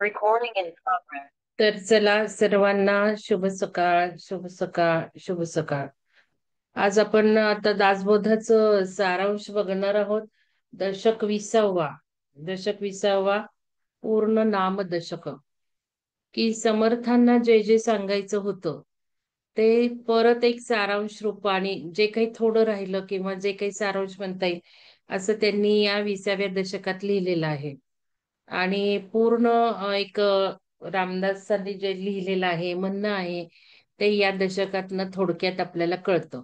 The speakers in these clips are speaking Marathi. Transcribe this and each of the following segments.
Recording in progress. तर चला सर्वांना शुभ सकाळ, शुभ सकाळ, शुभ सकाळ. आज आपण आता दासबोधाचं सारांश बघणार आहोत. दशक 20वा, दशक 20वा पूर्ण नाम दशक. की समर्थांना जे जे सांगायचं होतं ते परत एक सारांश रूपाने जे काही थोडं राहिलं किंवा जे काही सारांश म्हणता येईल असं त्यांनी या 20व्या दशकात लिहिलेलं आहे. आणि पूर्ण एक रामदासांनी जे लिहिलेलं आहे म्हणणं आहे ते या दशकातनं थोडक्यात आपल्याला कळतं.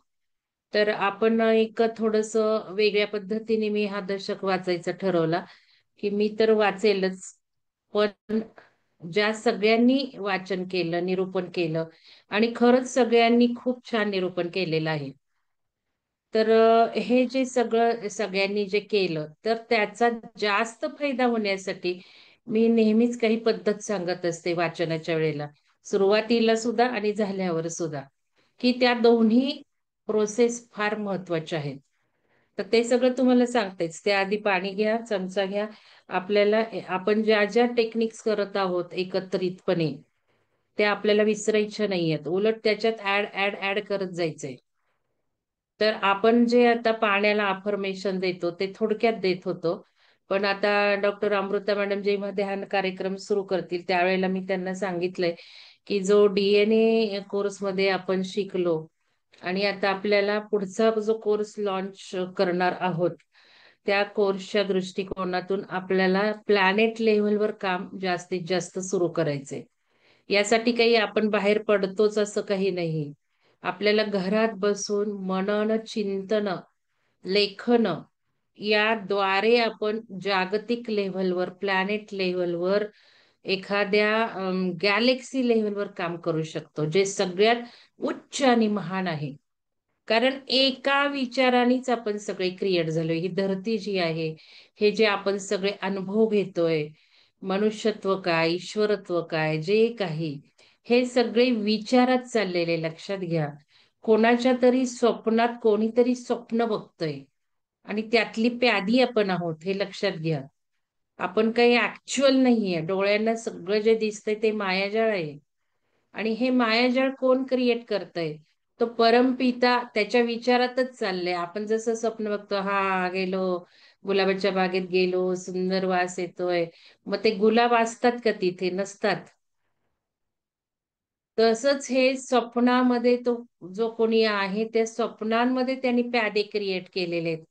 तर आपण एक थोडस वेगळ्या पद्धतीने मी हा दशक वाचायचा ठरवला की मी तर वाचेलच, पण ज्या सगळ्यांनी वाचन केलं, निरूपण केलं आणि खरंच सगळ्यांनी खूप छान निरूपण केलेलं आहे. तर हे जे सगळ्यांनी जे केलं तर त्याचा जास्त फायदा होण्यासाठी मी नेहमीच काही पद्धत सांगत असते वाचनाच्या वेळेला, सुरुवातीला सुद्धा आणि झाल्यावर सुद्धा, की त्या दोन्ही प्रोसेस फार महत्वाच्या आहेत. तर ते सगळं तुम्हाला सांगतेच. त्याआधी पाणी घ्या, चमचा घ्या. आपल्याला आपण ज्या ज्या टेक्निक्स करत आहोत एकत्रितपणे त्या आपल्याला विसरायच्या नाहीयेत. उलट त्याच्यात ऍड ऍड ऍड करत जायचंय. तर आपण जे आता पाण्याला अफर्मेशन देतो ते थोडक्यात देत होतो. पण आता डॉक्टर अमृता मॅडम जेव्हा ध्यान कार्यक्रम सुरू करतील त्यावेळेला मी त्यांना सांगितलंय की जो DNA कोर्समध्ये आपण शिकलो आणि आता आपल्याला पुढचा जो कोर्स लॉन्च करणार आहोत त्या कोर्सच्या दृष्टिकोनातून आपल्याला प्लॅनेट लेव्हलवर काम जास्तीत जास्त सुरू करायचंय. यासाठी काही आपण बाहेर पडतोच असं काही नाही. आपल्याला घरात बसून मनन, चिंतन, लेखन याद्वारे आपण जागतिक लेव्हलवर, प्लॅनेट लेव्हलवर, एखाद्या गॅलेक्सी लेव्हलवर काम करू शकतो, जे सगळ्यात उच्च आणि महान आहे. कारण एका विचारानेच आपण सगळे क्रिएट झालोय. ही धरती जी आहे, हे जे आपण सगळे अनुभव घेतोय, मनुष्यत्व काय, ईश्वरत्व काय, जे काही, हे सगळे विचारात चाललेले लक्षात घ्या. कोणाच्या तरी स्वप्नात कोणीतरी स्वप्न बघतोय आणि त्यातली प्यादी आपण आहोत हे लक्षात घ्या. आपण काही ऍक्च्युअल नाहीये. डोळ्यांना सगळं जे दिसतंय ते मायाजाळ आहे. आणि हे मायाजाळ कोण क्रिएट करतय? तो परमपिता त्याच्या विचारातच चाललंय. आपण जसं स्वप्न बघतो, हा गेलो गुलाबाच्या बागेत गेलो, सुंदर वास येतोय, मग ते गुलाब असतात का तिथे? नसतात. तसंच हे स्वप्नामध्ये तो जो कोणी आहे त्या स्वप्नांमध्ये त्यांनी प्यादे क्रिएट केलेले आहेत.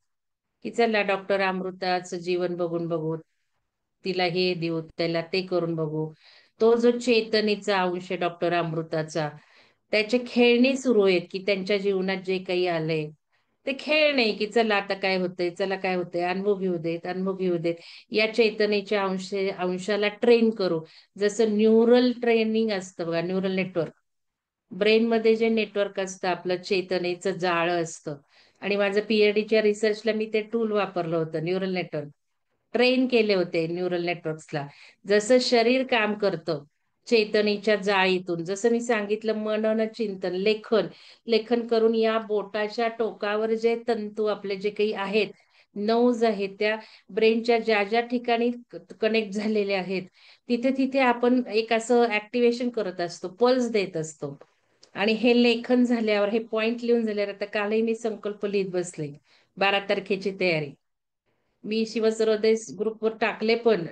की चला डॉक्टर अमृताचं जीवन बघून बघू, तिला हे देऊ, त्याला ते करून बघू. तो जो चेतनेचा अंश आहे डॉक्टर अमृताचा, त्याचे खेळणी सुरू आहेत की त्यांच्या जीवनात जे काही आलंय ते खेळ नाही की चला आता काय होतंय, चला काय होतंय, अनुभव घेऊ देत, अनुभव घेऊ देत. या चैतन्याच्या अंशाला ट्रेन करू. जसं न्यूरल ट्रेनिंग असतं बघा, न्यूरल नेटवर्क. ब्रेन मध्ये जे नेटवर्क असतं आपलं चेतनेचं जाळं असतं. आणि माझं PhDच्या रिसर्चला मी ते टूल वापरलं होतं, न्यूरल नेटवर्क. ट्रेन केले होते न्यूरल नेटवर्क्सला. जसं शरीर काम करतं चेतनेच्या जाळीतून, जसं मी सांगितलं मनन, चिंतन, लेखन. लेखन करून या बोटाच्या टोकावर जे तंतू आपले जे काही आहेत, नौज आहेत, त्या ब्रेनच्या ज्या ज्या ठिकाणी कनेक्ट झालेले आहेत तिथे तिथे आपण एक असं ऍक्टिव्हेशन करत असतो, पल्स देत असतो. आणि हे लेखन झाल्यावर, हे पॉइंट लिहून झाल्यावर, आता कालही मी संकल्प लिहित बसले. 12 तारखेची तयारी मी शिवसरोदय ग्रुपवर टाकले पण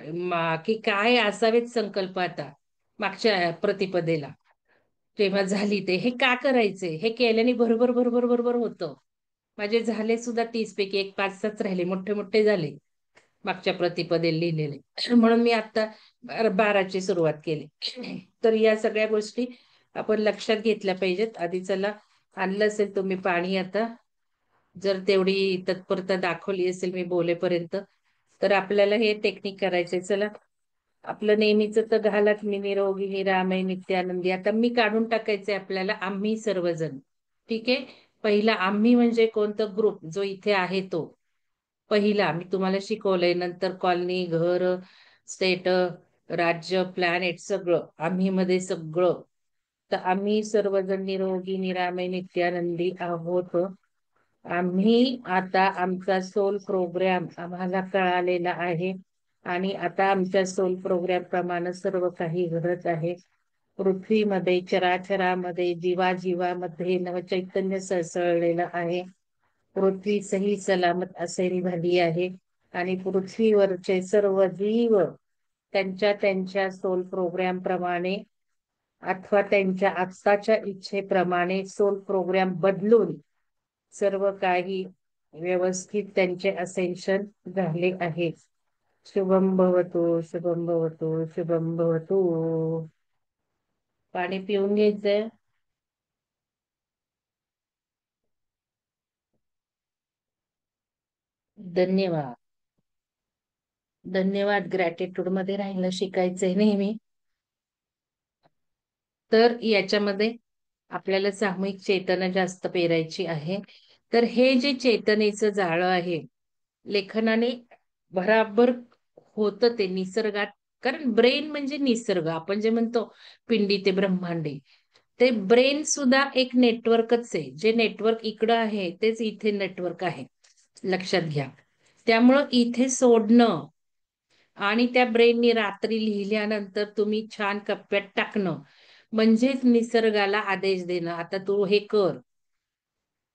की काय असावेत संकल्प आता मागच्या प्रतिपदेला तेव्हा झाली ते. हे का करायचे? हे केल्याने बरोबर बरोबर बरोबर होतं. माझे झाले सुद्धा 30 पैकी एक 5-6 राहिले, मोठे मोठे झाले मागच्या प्रतिपदेला लिहिलेले. म्हणून मी आता 12ची सुरुवात केली. तर या सगळ्या गोष्टी आपण लक्षात घेतल्या पाहिजेत. आधी चला, आणलं असेल तुम्ही पाणी आता, जर तेवढी तत्परता दाखवली असेल मी बोलेपर्यंत, तर आपल्याला हे टेक्निक करायचंय. चला, आपलं नेहमीच तर घालात मी निरोगी निरामय नित्यानंदी. आता मी काढून टाकायचंय आपल्याला आम्ही सर्वजण. ठीक आहे. पहिला आम्ही म्हणजे कोणतं? ग्रुप जो इथे आहे तो पहिला मी तुम्हाला शिकवलंय. नंतर कॉलनी, घर, स्टेट, राज्य, प्लॅनेट, सगळं आम्ही मध्ये सगळं. तर आम्ही सर्वजण निरोगी निरामय नित्यानंदी आहोत. आम्ही आता आमचा सोल प्रोग्राम आम्हाला कळालेला आहे. आणि आता आमच्या सोल प्रोग्राम प्रमाणे सर्व काही घडत आहे. पृथ्वीमध्ये, चराचरामध्ये, जीवाजीवामध्ये नवचैतन्य सळसळलेलं आहे. पृथ्वी सही सलामत असेल झाली आहे. आणि पृथ्वीवरचे सर्व जीव त्यांच्या त्यांच्या सोल प्रोग्राम प्रमाणे अथवा त्यांच्या आत्ताच्या इच्छेप्रमाणे सोल प्रोग्राम बदलून सर्व काही व्यवस्थित त्यांचे असेन्शन झाले आहे. शुभम भवतु, शुभम भवतु, शुभम भवतु. पाणी पिऊन घ्यायचंय. धन्यवाद. धन्यवाद. ग्रॅटिट्यूड मध्ये राहिलं शिकायचंय नेहमी. तर याच्यामध्ये आपल्याला सामूहिक चेतना जास्त पेरायची आहे. तर हे जे चेतनेचं जाळं आहे, लेखनाने भराभर होतं ते निसर्गात. कारण ब्रेन म्हणजे निसर्ग, आपण जे म्हणतो पिंडी ते ब्रह्मांडे, ते ब्रेन सुद्धा एक नेटवर्कच आहे. जे नेटवर्क इकडं आहे तेच इथे नेटवर्क आहे, लक्षात घ्या. त्यामुळं इथे सोडणं आणि त्या ब्रेननी रात्री लिहिल्यानंतर तुम्ही छान कप्प्यात टाकणं म्हणजेच निसर्गाला आदेश देणं, आता तू हे कर,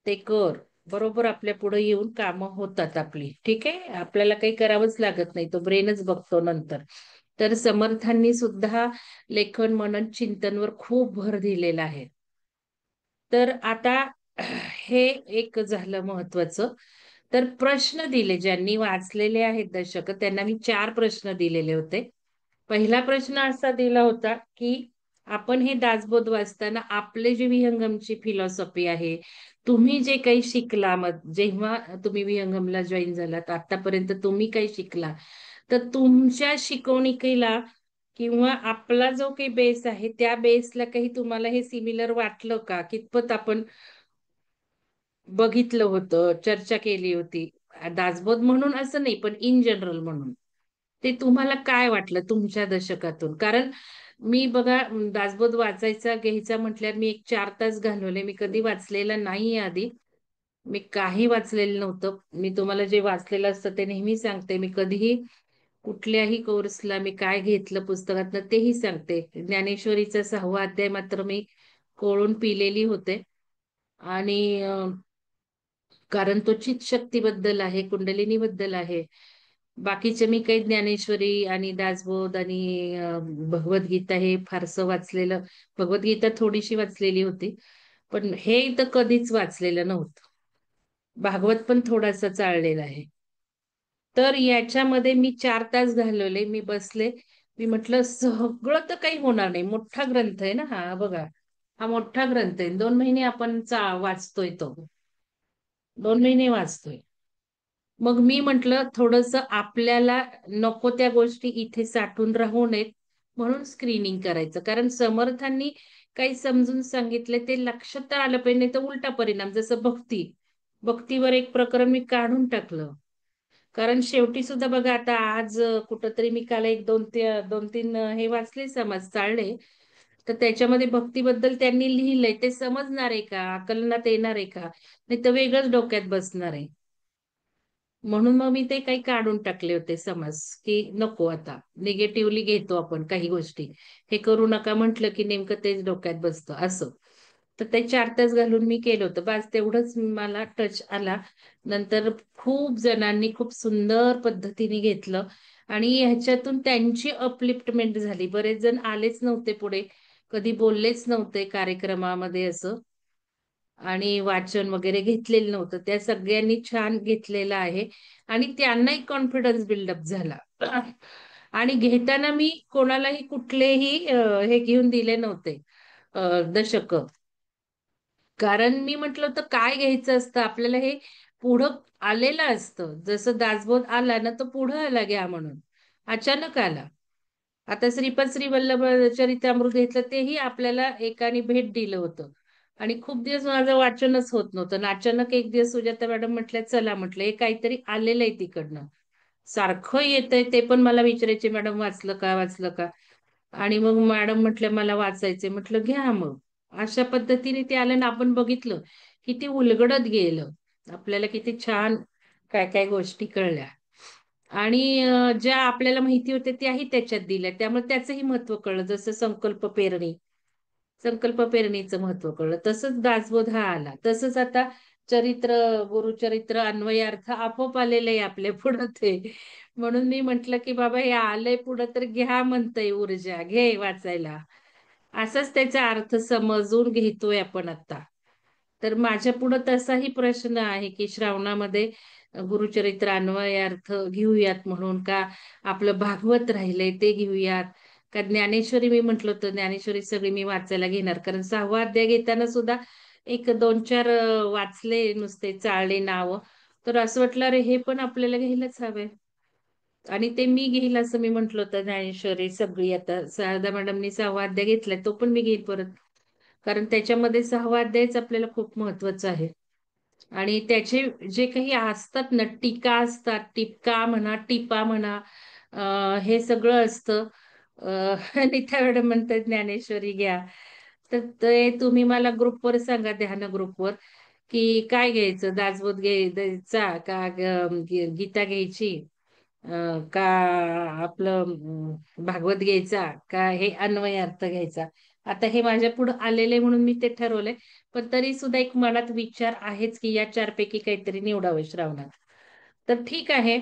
ते कर. बरोबर आपल्या पुढे येऊन कामं होतात आपली. ठीक आहे, आपल्याला काही करावंच लागत नाही, तो ब्रेनच बघतो नंतर. तर समर्थांनी सुद्धा लेखन, मनन, चिंतनवर खूप भर दिलेला आहे. तर आता हे एक झालं महत्वाचं. तर प्रश्न दिले, ज्यांनी वाचलेले आहेत दशक, त्यांना मी 4 प्रश्न दिलेले होते. पहिला प्रश्न असा दिला होता की आपण हे दासबोध वाचताना आपले जे विहंगमची फिलॉसॉफी आहे, तुम्ही जे काही शिकला, मग जेव्हा तुम्ही विहंगमला जॉईन झालात आतापर्यंत तुम्ही काही शिकला, तर तुमच्या शिकवणीला किंवा आपला जो काही बेस आहे त्या बेसला काही तुम्हाला हे सिमिलर वाटलं का? कितपत आपण बघितलं होतं, चर्चा केली होती. दासबोध म्हणून असं नाही, पण इन जनरल म्हणून ते तुम्हाला काय वाटलं तुमच्या दशकातून? कारण मी बघा, दासबोध वाचायचा घ्यायचा म्हटल्यावर मी एक 4 तास घालवले. मी कधी वाचलेलं नाहीये आधी. मी काही वाचलेलं नव्हतं. मी तुम्हाला जे वाचलेलं असतं ते नेहमी सांगते. मी कधीही कुठल्याही कोर्सला मी काय घेतलं पुस्तकातनं तेही सांगते. ज्ञानेश्वरीचा 6वा अध्याय मात्र मी कोळून पिलेली होते. आणि कारण तो चित शक्तीबद्दल आहे, कुंडलिनीबद्दल आहे. बाकीचे मी काही ज्ञानेश्वरी आणि दासबोध आणि भगवद्गीता हे फारसं वाचलेलं, भगवद्गीता थोडीशी वाचलेली होती, पण हे तर कधीच वाचलेलं नव्हतं. भागवत पण थोडासा चाललेला आहे. तर याच्यामध्ये मी 4 तास घालवले. मी बसले, मी म्हटलं सगळं तर काही होणार नाही, मोठा ग्रंथ आहे ना हा, बघा हा मोठा ग्रंथ आहे. 2 महिने आपण वाचतोय तो, 2 महिने वाचतोय. मग मी म्हंटल थोडस आपल्याला नको त्या गोष्टी इथे साठून राहू नयेत, म्हणून स्क्रीनिंग करायचं. कारण समर्थांनी काही समजून सांगितले ते लक्षात तर आलं पाहिजे, नाही तर उलटा परिणाम. जसं भक्तीवर एक प्रकरण मी काढून टाकलं. कारण शेवटी सुद्धा बघा, आता आज कुठंतरी मी काल एक दोन तीन हे वाचले, समाज चालले, तर त्याच्यामध्ये भक्तीबद्दल त्यांनी लिहिलंय. ते समजणार आहे का? आकलनात येणार आहे का? नाही तर वेगळंच डोक्यात बसणार आहे. म्हणून मग मी ते काही काढून टाकले होते समज, की नको आता निगेटिव्हली घेतो आपण काही गोष्टी. हे करू नका म्हटलं की नेमकं तेच डोक्यात बसतं असं. तर ते 4 तास घालून मी केलं होतं. बस तेवढंच मला टच आला. नंतर खूप जणांनी खूप सुंदर पद्धतीने घेतलं आणि ह्याच्यातून त्यांची अपलिफ्टमेंट झाली. बरेच जण आलेच नव्हते पुढे, कधी बोललेच नव्हते कार्यक्रमामध्ये असं, आणि वाचन वगैरे घेतलेलं नव्हतं. त्या सगळ्यांनी छान घेतलेलं आहे आणि त्यांनाही कॉन्फिडन्स बिल्डअप झाला. आणि घेताना मी कोणालाही कुठलेही हे घेऊन दिले नव्हते दशक. कारण मी म्हटलं होतं काय घ्यायचं असतं आपल्याला, हे पुढं आलेलं असतं. जसं दासबोध आला ना, तो पुढं आला घ्या म्हणून, अचानक आला. आता श्रीपद श्री वल्लभ चरित्रामृत घेतलं, तेही आपल्याला एकाने भेट दिलं होतं. आणि खूप दिवस माझं वाचनच होत नव्हतं. आणि अचानक एक दिवस सुजाता मॅडम म्हटल्या, चला म्हटलं हे काहीतरी आलेलं आहे तिकडनं, सारखं येतंय. ते पण मला विचारायचे, मॅडम वाचलं का, वाचलं का? आणि मग मॅडम म्हटलं मला वाचायचे. म्हटलं घ्या मग. अशा पद्धतीने ते आलं ना, आपण बघितलं किती उलगडत गेलं आपल्याला, किती छान काय काय गोष्टी कळल्या. आणि ज्या आपल्याला माहिती होत्या त्याही त्याच्यात दिल्या. त्यामुळे त्याचंही महत्व कळलं. जसं संकल्प पेरणी. संकल्प पेरणीचं महत्व कळलं. तसंच दासबोध हा आला. तसंच आता चरित्र, गुरुचरित्र, अन्वयार्थ आपोआप आलेले आहे आपल्या पुढं ते. म्हणून मी म्हंटल की बाबा हे आलंय पुढं तर घ्या म्हणतंय ऊर्जा, घे वाचायला. असाच त्याचा अर्थ समजून घेतोय आपण आता. तर माझ्या पुढं तसाही प्रश्न आहे की श्रावणामध्ये गुरुचरित्र अन्वयार्थ घेऊयात म्हणून का, आपलं भागवत राहिलंय ते घेऊयात का, ज्ञानेश्वरी मी म्हंटल होतं ज्ञानेश्वरी सगळी मी वाचायला घेणार, कारण 6वा अध्याय घेताना सुद्धा एक 2-4 वाचले नुसते चाळले नाव. तर असं वाटलं अरे हे पण आपल्याला घ्यायलाच हवंय. आणि ते मी घेईल असं मी म्हंटल होतं ज्ञानेश्वरी सगळी. आता शारदा मॅडमनी 6वा अध्याय घेतलाय तो पण मी घेईल परत. कारण त्याच्यामध्ये 6वा अध्यायच आपल्याला खूप महत्वाचा आहे. आणि त्याचे जे काही असतात ना, टीका असतात, टिपका म्हणा, टिपा म्हणा, हे सगळं असतं. नीता मॅडम म्हणतात ज्ञानेश्वरी घ्या. तर ते तुम्ही मला ग्रुपवर सांगा, ध्यान ग्रुपवर, की काय घ्यायचं, दासबोध घ्यायचा का गीता घ्यायची, का आपलं भागवत घ्यायचा, का हे अन्वय अर्थ घ्यायचा. आता हे माझ्या पुढे आलेले म्हणून मी ते ठरवलंय. पण तरी सुद्धा एक मनात विचार आहेच की या चारपैकी काहीतरी निवडावं श्रावणात. तर ठीक आहे.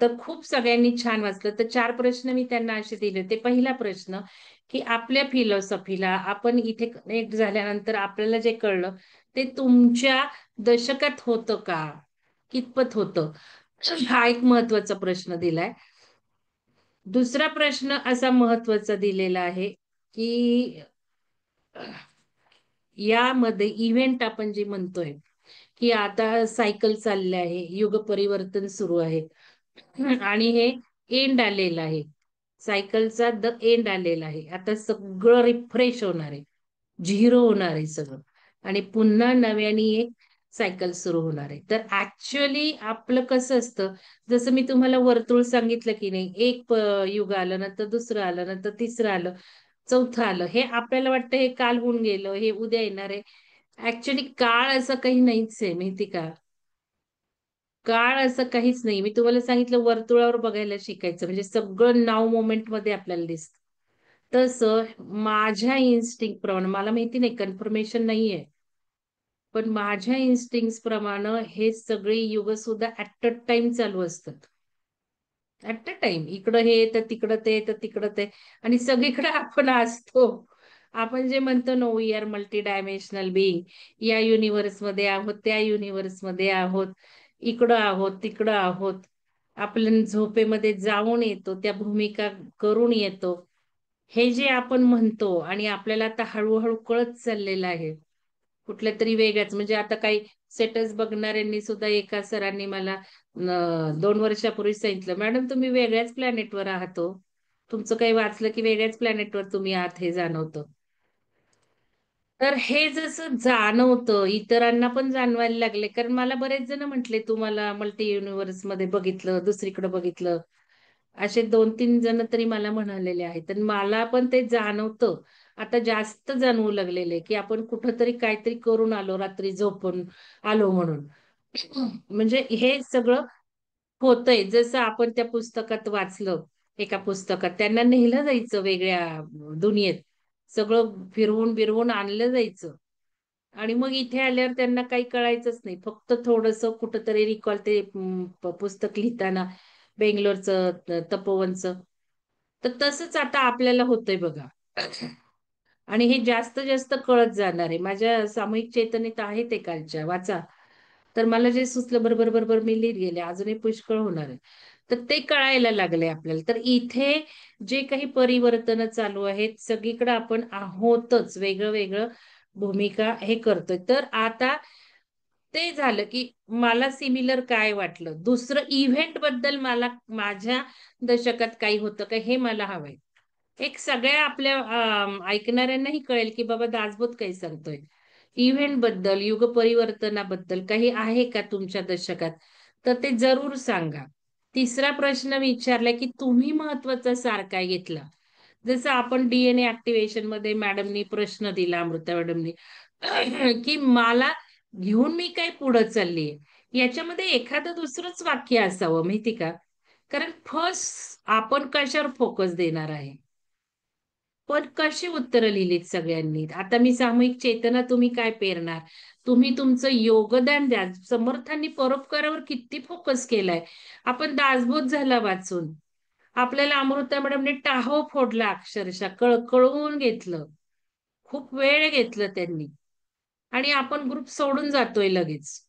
तर खूप सगळ्यांनी छान वाचलं. तर 4 प्रश्न मी त्यांना असे दिले होते. पहिला प्रश्न, की आपल्या फिलॉसॉफीला आपण इथे कनेक्ट झाल्यानंतर आपल्याला जे कळलं ते तुमच्या दशकात होतं का? कितपत होतं? हा एक महत्वाचा प्रश्न दिलाय. दुसरा प्रश्न असा महत्वाचा दिलेला आहे, की यामध्ये इव्हेंट आपण जे म्हणतोय, की आता सायकल चालले आहे, युग परिवर्तन सुरू आहे. आणि हे एंड आलेलं आहे. सायकलचा एंड आलेला आहे. आता सगळं रिफ्रेश होणार आहे. झिरो होणार आहे सगळं. आणि पुन्हा नव्याने एक सायकल सुरू होणार आहे. तर ऍक्च्युअली आपलं कसं असतं, जसं मी तुम्हाला वर्तुळ सांगितलं की नाही, एक युग आलं, नंतर दुसरं आलं, नंतर तिसरं आलं, चौथं आलं. हे आपल्याला वाटतं हे काल होऊन गेलं, हे उद्या येणार आहे. ऍक्च्युअली काळ असं काही नाहीच आहे, माहिती का? काळ असं काहीच नाही. मी तुम्हाला सांगितलं वर्तुळावर बघायला शिकायचं, म्हणजे सगळं नाव मोमेंट मध्ये आपल्याला दिसतं. तसं माझ्या इन्स्टिंक्ट प्रमाणे, मला माहिती नाही, कन्फर्मेशन नाहीये, पण माझ्या इन्स्टिंक्ट प्रमाणे हे सगळे युग सुद्धा ऍट अ टाइम चालू असतात. ऍट अ टाइम इकडं हे तर तिकडं ते तर तिकडं ते. आणि सगळीकडे आपण असतो. आपण जे म्हणतो no, we are multi dimensional being. या युनिव्हर्स मध्ये आहोत, त्या युनिव्हर्स मध्ये आहोत, इकडं आहोत, तिकडं आहोत. आपण झोपेमध्ये जाऊन येतो, त्या भूमिका करून येतो. हे जे आपण म्हणतो आणि आपल्याला आता हळूहळू कळत चाललेलं आहे. कुठल्या तरी वेगळ्याच, म्हणजे आता काही सेटस बघणाऱ्यांनी सुद्धा, एका सरांनी मला 2 वर्षापूर्वी सांगितलं, मॅडम तुम्ही वेगळ्याच प्लॅनेटवर आहात हो. तुमचं काही वाचलं की वेगळ्याच प्लॅनेटवर तुम्ही आहात हे जाणवतं. तर हे जसं जाणवतं इतरांना पण जाणवायला लागले, कारण मला बरेच जण म्हटले तुम्हाला मल्टी युनिव्हर्स मध्ये बघितलं, दुसरीकडे बघितलं. असे 2-3 जण तरी मला म्हणालेले आहेत. आणि मला पण ते जाणवतं. आता जास्त जाणवू लागलेले की आपण कुठंतरी काहीतरी करून आलो, रात्री झोपून आलो म्हणून. म्हणजे हे सगळं होतंय. जसं आपण त्या पुस्तकात वाचलं, एका पुस्तकात त्यांना नेलं जायचं वेगळ्या दुनियेत. सगळं फिरवून बिरवून आणलं जायचं. आणि मग इथे आल्यावर त्यांना काही कळायचंच नाही. फक्त थोडंसं कुठंतरी रिकॉल ते पुस्तक लिहिताना बेंगलोरचं तपोवनचं. तर तसंच आता आपल्याला होतंय बघा. आणि हे जास्त जास्त कळत जाणार आहे. माझ्या सामूहिक चेतनेत आहे ते कालच्या वाचा. तर मला जे सुचलं बरोबर बरोबर मी लिहित गेले. अजूनही पुष्कळ होणार आहे. तर ते कळायला लागले आपल्याला. तर इथे जे काही परिवर्तन चालू आहेत, सगळीकडे आपण आहोतच. वेगळं वेगळं भूमिका हे करतोय. तर आता ते झालं की मला सिमिलर काय वाटलं. दुसरं इव्हेंट बद्दल मला माझ्या दशकात काही होतं का हे मला हवंय. एक सगळ्या आपल्या ऐकणाऱ्यांनाही कळेल की बाबा दासबोध काही सांगतोय. इव्हेंट बद्दल, युग परिवर्तनाबद्दल काही आहे का तुमच्या दशकात? तर ते जरूर सांगा. तिसरा प्रश्न विचारला की तुम्ही महत्वाचा सार काय घेतला? जसं आपण डीएनए ऍक्टिव्हेशन मध्ये मॅडमनी प्रश्न दिला, अमृता मॅडमनी, की मला घेऊन मी काय पुढे चाललीये. याच्यामध्ये एखादं दुसरंच वाक्य असावं, माहिती का? कारण फर्स्ट आपण कशावर फोकस देणार आहे, पण कशी उत्तरं लिहिलीत सगळ्यांनी. आता मी सामूहिक चेतना तुम्ही काय पेरणार, तुम्ही तुमचं योगदान द्या. समर्थांनी परोपकारावर किती फोकस केलाय. आपण दासबोध झाला वाचून, आपल्याला अमृता मॅडमने टाहो फोडला, अक्षरशः कळकळून घेतलं, खूप वेळ घेतलं त्यांनी. आणि आपण ग्रुप सोडून जातोय लगेच.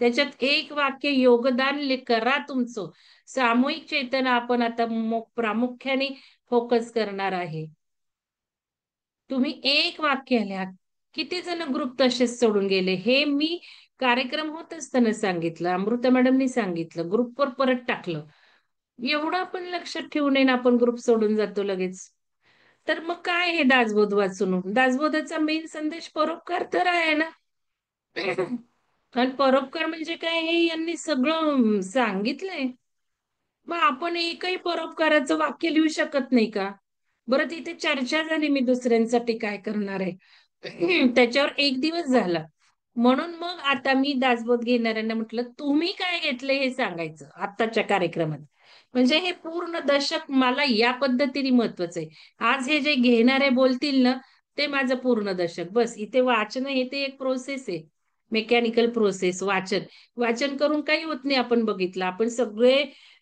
त्याच्यात एक वाक्य योगदान करा तुमचं. सामूहिक चेतना आपण आता प्रामुख्याने फोकस करणार आहे. तुम्ही एक वाक्य लिहा. किती जण ग्रुप तसेच सोडून गेले हे मी कार्यक्रम होत असताना सांगितलं, अमृता मॅडमनी सांगितलं, ग्रुपवर परत टाकलं. एवढं आपण लक्षात ठेवू नये ना, आपण ग्रुप सोडून जातो लगेच. तर मग काय हे दासबोध वाचून, दासबोधाचा मेन संदेश परोपकार तर आहे ना. आणि परोपकार म्हणजे काय हे यांनी सगळं सांगितलंय. मग आपण एकही परोपकाराचं वाक्य लिहू शकत नाही का? बरं, तिथे चर्चा झाली मी दुसऱ्यांसाठी काय करणार आहे त्याच्यावर एक दिवस झाला. म्हणून मग आता मी दासबोध घेणाऱ्यांना म्हटलं, तुम्ही काय घेतलं हे सांगायचं आत्ताच्या कार्यक्रमात. म्हणजे हे पूर्ण दशक मला या पद्धतीने महत्वाचं आहे. आज हे जे घेणारे बोलतील ना, ते माझं पूर्ण दशक. बस इथे वाचन हे ते एक प्रोसेस आहे, मेकॅनिकल प्रोसेस. वाचन वाचन करून काही होत नाही. आपण बघितलं, आपण सगळे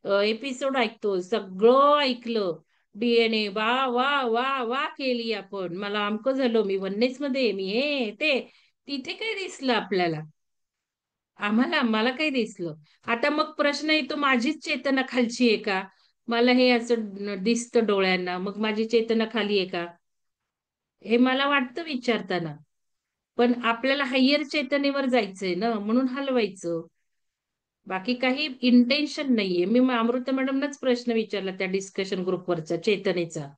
एपिसोड ऐकतो, सगळं ऐकलं. डीएनए वा वा वा वा केली आपण. मला अमकं झालं, मी वन्नेस मध्ये, मी हे ते. तिथे काय दिसलं आपल्याला? मला काही दिसलं? आता मग प्रश्न येतो, माझीच चेतना खालची आहे का? मला हे असं दिसतं डोळ्यांना, मग माझी चेतना खाली आहे का? हे मला वाटतं विचारताना. पण आपल्याला हायर चेतनेवर जायचंय ना, म्हणून हलवायचं. बाकी काही इंटेन्शन नाहीये. मी अमृता मॅडमनाच प्रश्न विचारला त्या डिस्कशन ग्रुपवरचा चेतनेचा,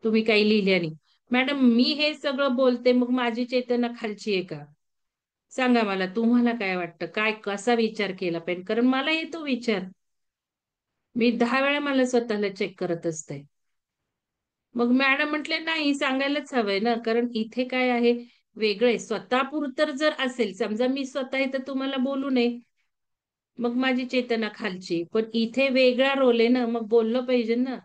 तुम्ही काही लिहिल्या नाही. मॅडम मी हे सगळं बोलते, मग माझी चेतना खालची आहे का? सांगा मला, तुम्हाला काय वाटतं, काय कसा विचार केला पाहिजे? कारण मला येतो विचार, मी 10 वेळा मला स्वतःला चेक करत असते. मग मॅडम म्हटले नाही, सांगायलाच हवंय ना, कारण इथे काय आहे, वेगळे स्वतःपुरतं जर असेल, समजा मी स्वतः इथं तुम्हाला बोलू नये, मग माझी चेतना खालची. पण इथे वेगळा रोल आहे ना, मग बोललं पाहिजे ना,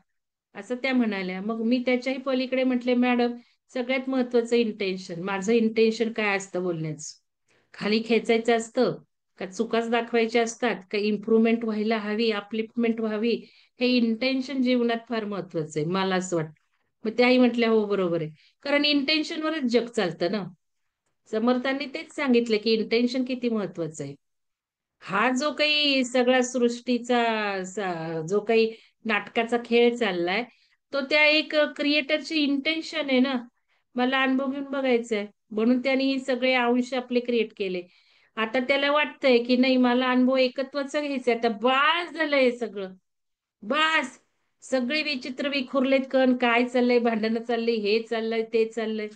असं त्या म्हणाल्या. मग मी त्याच्याही पलीकडे म्हटले, मॅडम सगळ्यात महत्वाचं इंटेन्शन, माझं इंटेन्शन काय असतं बोलण्याचं? खाली खेचायचं असतं का, चुकाच दाखवायच्या असतात का, इम्प्रुव्हमेंट व्हायला हवी, अपलिफ्टमेंट व्हावी? हे इंटेन्शन जीवनात फार महत्वाचं आहे, मला असं वाटतं. मग त्याही म्हटल्या हो बरोबर आहे, कारण इंटेन्शनवरच जग चालतं ना. समर्थांनी तेच सांगितलं की इंटेन्शन किती महत्वाचं आहे. हा जो काही सगळा सृष्टीचा जो काही नाटकाचा खेळ चाललाय, तो त्या एक क्रिएटरची इंटेन्शन आहे ना. मला अनुभव घेऊन बघायचंय, म्हणून त्यांनी हे सगळे अंश आपले क्रिएट केले. आता त्याला वाटतंय की नाही, मला अनुभव एकत्वाचा घ्यायचा, आता बास झालंय सगळं, बास. सगळे विचित्र विखुरलेत कण, काय चाललंय, भांडणं चाललंय, हे चाललंय, ते चाललंय.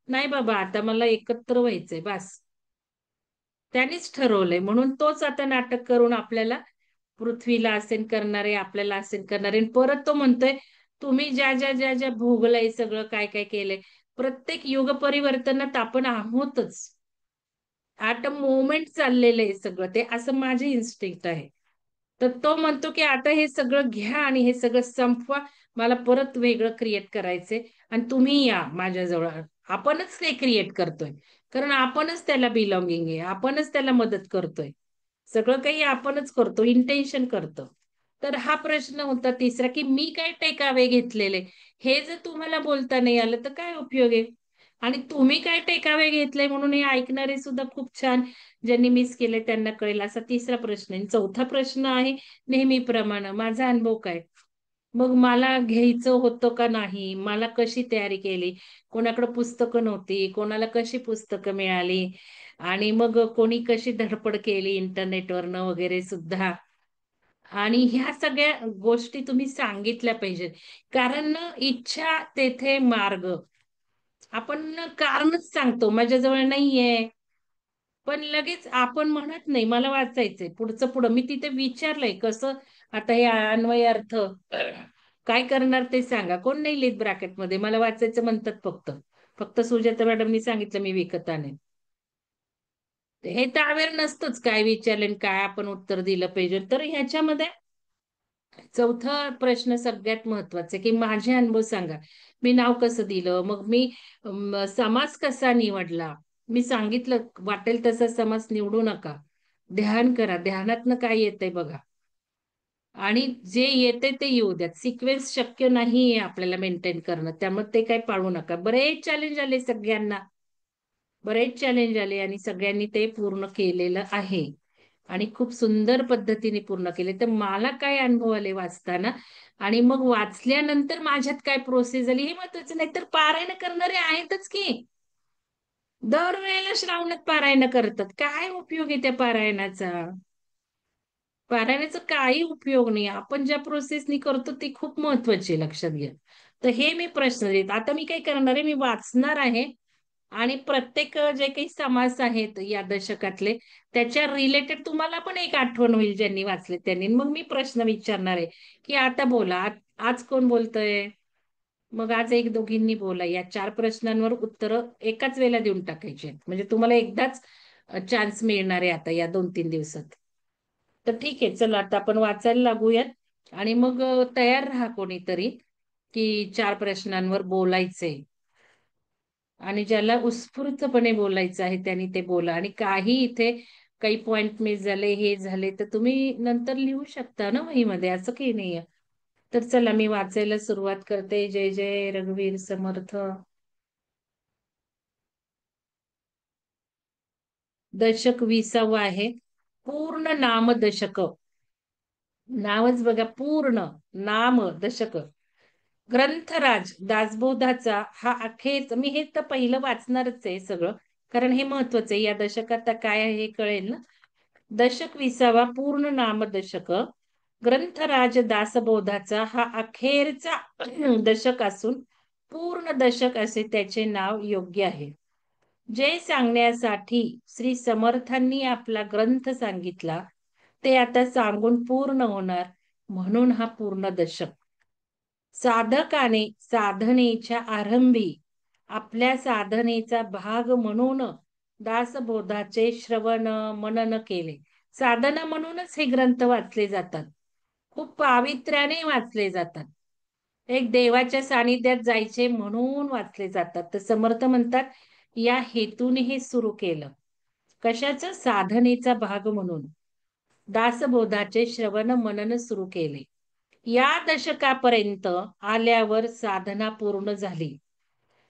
नाही बाबा, आता मला एकत्र व्हायचंय, बास. त्यांनीच ठरवलंय, म्हणून तोच आता नाटक करून आपल्याला पृथ्वीला असेन करणारे, आपल्याला असेन करणारे. आणि परत तो म्हणतोय, तुम्ही ज्या ज्या ज्या ज्या भोगलंय सगळं, काय काय केलंय, प्रत्येक युग परिवर्तनात आपण आहोतच. आता मोमेंट चाललेलं आहे सगळं ते, असं माझे इन्स्टिंक्ट आहे. तर तो म्हणतो की आता हे सगळं घ्या आणि हे सगळं संपवा, मला परत वेगळं क्रिएट करायचंय, आणि तुम्ही या माझ्याजवळ. आपणच ते क्रिएट करतोय, कारण आपणच त्याला बिलॉंगिंग आहे, आपणच त्याला मदत करतोय. सगळं काही आपणच करतो, इंटेन्शन करतो. तर हा प्रश्न होता तिसरा, की मी काय टेकावे घेतलेले, हे जर तुम्हाला बोलता नाही आलं तर काय उपयोग आहे? आणि तुम्ही काय टेकावे घेतले, म्हणून हे ऐकणारे सुद्धा खूप छान, ज्यांनी मिस केले त्यांना कळेल, असा तिसरा प्रश्न. आणि चौथा प्रश्न आहे नेहमीप्रमाणे, माझा अनुभव काय? मग मला घ्यायचं होतं का नाही, मला कशी तयारी केली, कोणाकडे पुस्तकं नव्हती, कोणाला कशी पुस्तकं मिळाली, आणि मग कोणी कशी धडपड केली इंटरनेटवरनं वगैरे सुद्धा. आणि ह्या सगळ्या गोष्टी तुम्ही सांगितल्या पाहिजेत, कारण इच्छा तेथे मार्ग. आपण कारणच सांगतो माझ्याजवळ नाहीये, पण लगेच आपण म्हणत नाही मला वाचायचंय, पुढचं पुढं. मी तिथे विचारलंय कसं, आता हे अन्वय अर्थ काय करणार ते सांगा, कोण नाही लिहित ब्रॅकेटमध्ये, मला वाचायचं म्हणतात फक्त. फक्त सुजाता मॅडमनी सांगितलं मी विकत आणेन. हे तर अवेअर नसतंच, काय विचारले आणि काय आपण उत्तर दिलं पाहिजे. तर ह्याच्यामध्ये चौथा प्रश्न सगळ्यात महत्वाचा आहे, की माझे अनुभव सांगा. मी नाव कसं दिलं, मग मी समाज कसा निवडला. मी सांगितलं वाटेल तसा समाज निवडू नका. ध्यान करा, ध्यानातनं काय येतंय बघा. आणि जे येते ते येऊ द्यात. सिक्वेन्स शक्य नाहीये आपल्याला मेंटेन करणं, त्यामुळे ते काही पाळू नका. बरेच चॅलेंज आले सगळ्यांना, बरेच चॅलेंज आले आणि सगळ्यांनी ते पूर्ण केलेलं आहे. आणि खूप सुंदर पद्धतीने पूर्ण केले. तर मला काय अनुभव आले वाचताना, आणि मग वाचल्यानंतर माझ्यात काय प्रोसेस झाली हे महत्वाचं. नाही तर पारायण करणारे आहेतच की, दरवेळेला श्रावणात पारायण करतात. काय उपयोग आहे त्या पारायणाचा. पारायणाचा काही उपयोग नाही. आपण ज्या प्रोसेसनी करतो ती खूप महत्वाची आहे, लक्षात घ्या. तर हे मी प्रश्न देत, आता मी काय करणार आहे, मी वाचणार आहे. आणि प्रत्येक जे काही समास आहेत या दशकातले, त्याच्या रिलेटेड तुम्हाला पण एक आठवण होईल ज्यांनी वाचले त्यांनी. मग मी प्रश्न विचारणार आहे, की आता बोला, आज कोण बोलतय. मग आज एक दोघींनी बोला. या 4 प्रश्नांवर उत्तर एकाच वेळेला देऊन टाकायची आहेत. म्हणजे तुम्हाला एकदाच चान्स मिळणार आहे आता या 2-3 दिवसात. तर ठीक आहे, चला आता आपण वाचायला लागूयात. आणि मग तयार राहा कोणीतरी, की 4 प्रश्नांवर बोलायचंय. आणि ज्याला उत्स्फूर्तपणे बोलायचं आहे त्यांनी ते बोला. आणि काही इथे काही पॉइंट मिस झाले, हे झाले, तर तुम्ही नंतर लिहू शकता ना वहीमध्ये, असं काही नाहीये. तर चला मी वाचायला सुरुवात करते. जय जय रघुवीर समर्थ. दशक 20वा आहे. पूर्ण नाम दशक. नावच बघा, पूर्ण नाम दशक. ग्रंथराज दासबोधाचा हा अखेर, मी हे तर पहिलं वाचणारच आहे सगळं, कारण हे महत्वाचं आहे. या दशकात काय आहे हे कळेल ना. दशक 20वा पूर्ण नामदशक. ग्रंथराज दासबोधाचा हा अखेरचा दशक असून पूर्ण दशक असे त्याचे नाव योग्य आहे. जे सांगण्यासाठी श्री समर्थांनी आपला ग्रंथ सांगितला ते आता सांगून पूर्ण होणार, म्हणून हा पूर्ण दशक. साधकाने साधनेच्या आरंभी आपल्या साधनेचा भाग म्हणून दासबोधाचे श्रवण मनन केले. साधना म्हणूनच हे ग्रंथ वाचले जातात. खूप पावित्र्याने वाचले जातात. एक देवाच्या सानिध्यात जायचे म्हणून वाचले जातात. तर समर्थ म्हणतात या हेतूने हे सुरू केलं. कशाचं? साधनेचा भाग म्हणून दासबोधाचे श्रवण मनन सुरू केले. या दशकापर्यंत आल्यावर साधना पूर्ण झाली.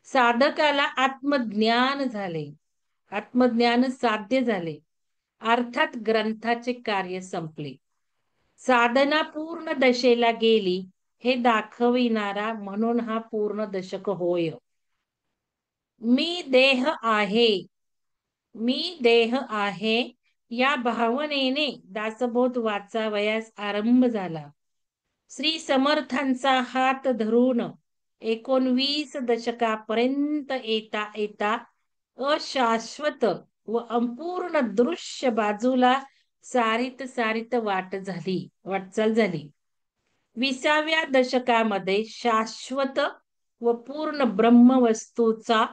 साधकाला आत्मज्ञान झाले. आत्मज्ञान साध्य झाले. अर्थात ग्रंथाचे कार्य संपले. साधना पूर्ण दशेला गेली हे दाखविणारा म्हणून हा पूर्ण दशक होय. मी देह आहे, मी देह आहे या भावनेने दासबोध वाचावयास आरंभ झाला. श्री समर्थांचा हात धरून 19 दशकापर्यंत येता येता अशाश्वत व अपूर्ण दृश्य बाजूला सारीत सारीत वाटचाल झाली. 20व्या दशकामध्ये शाश्वत व पूर्ण ब्रह्मवस्तूचा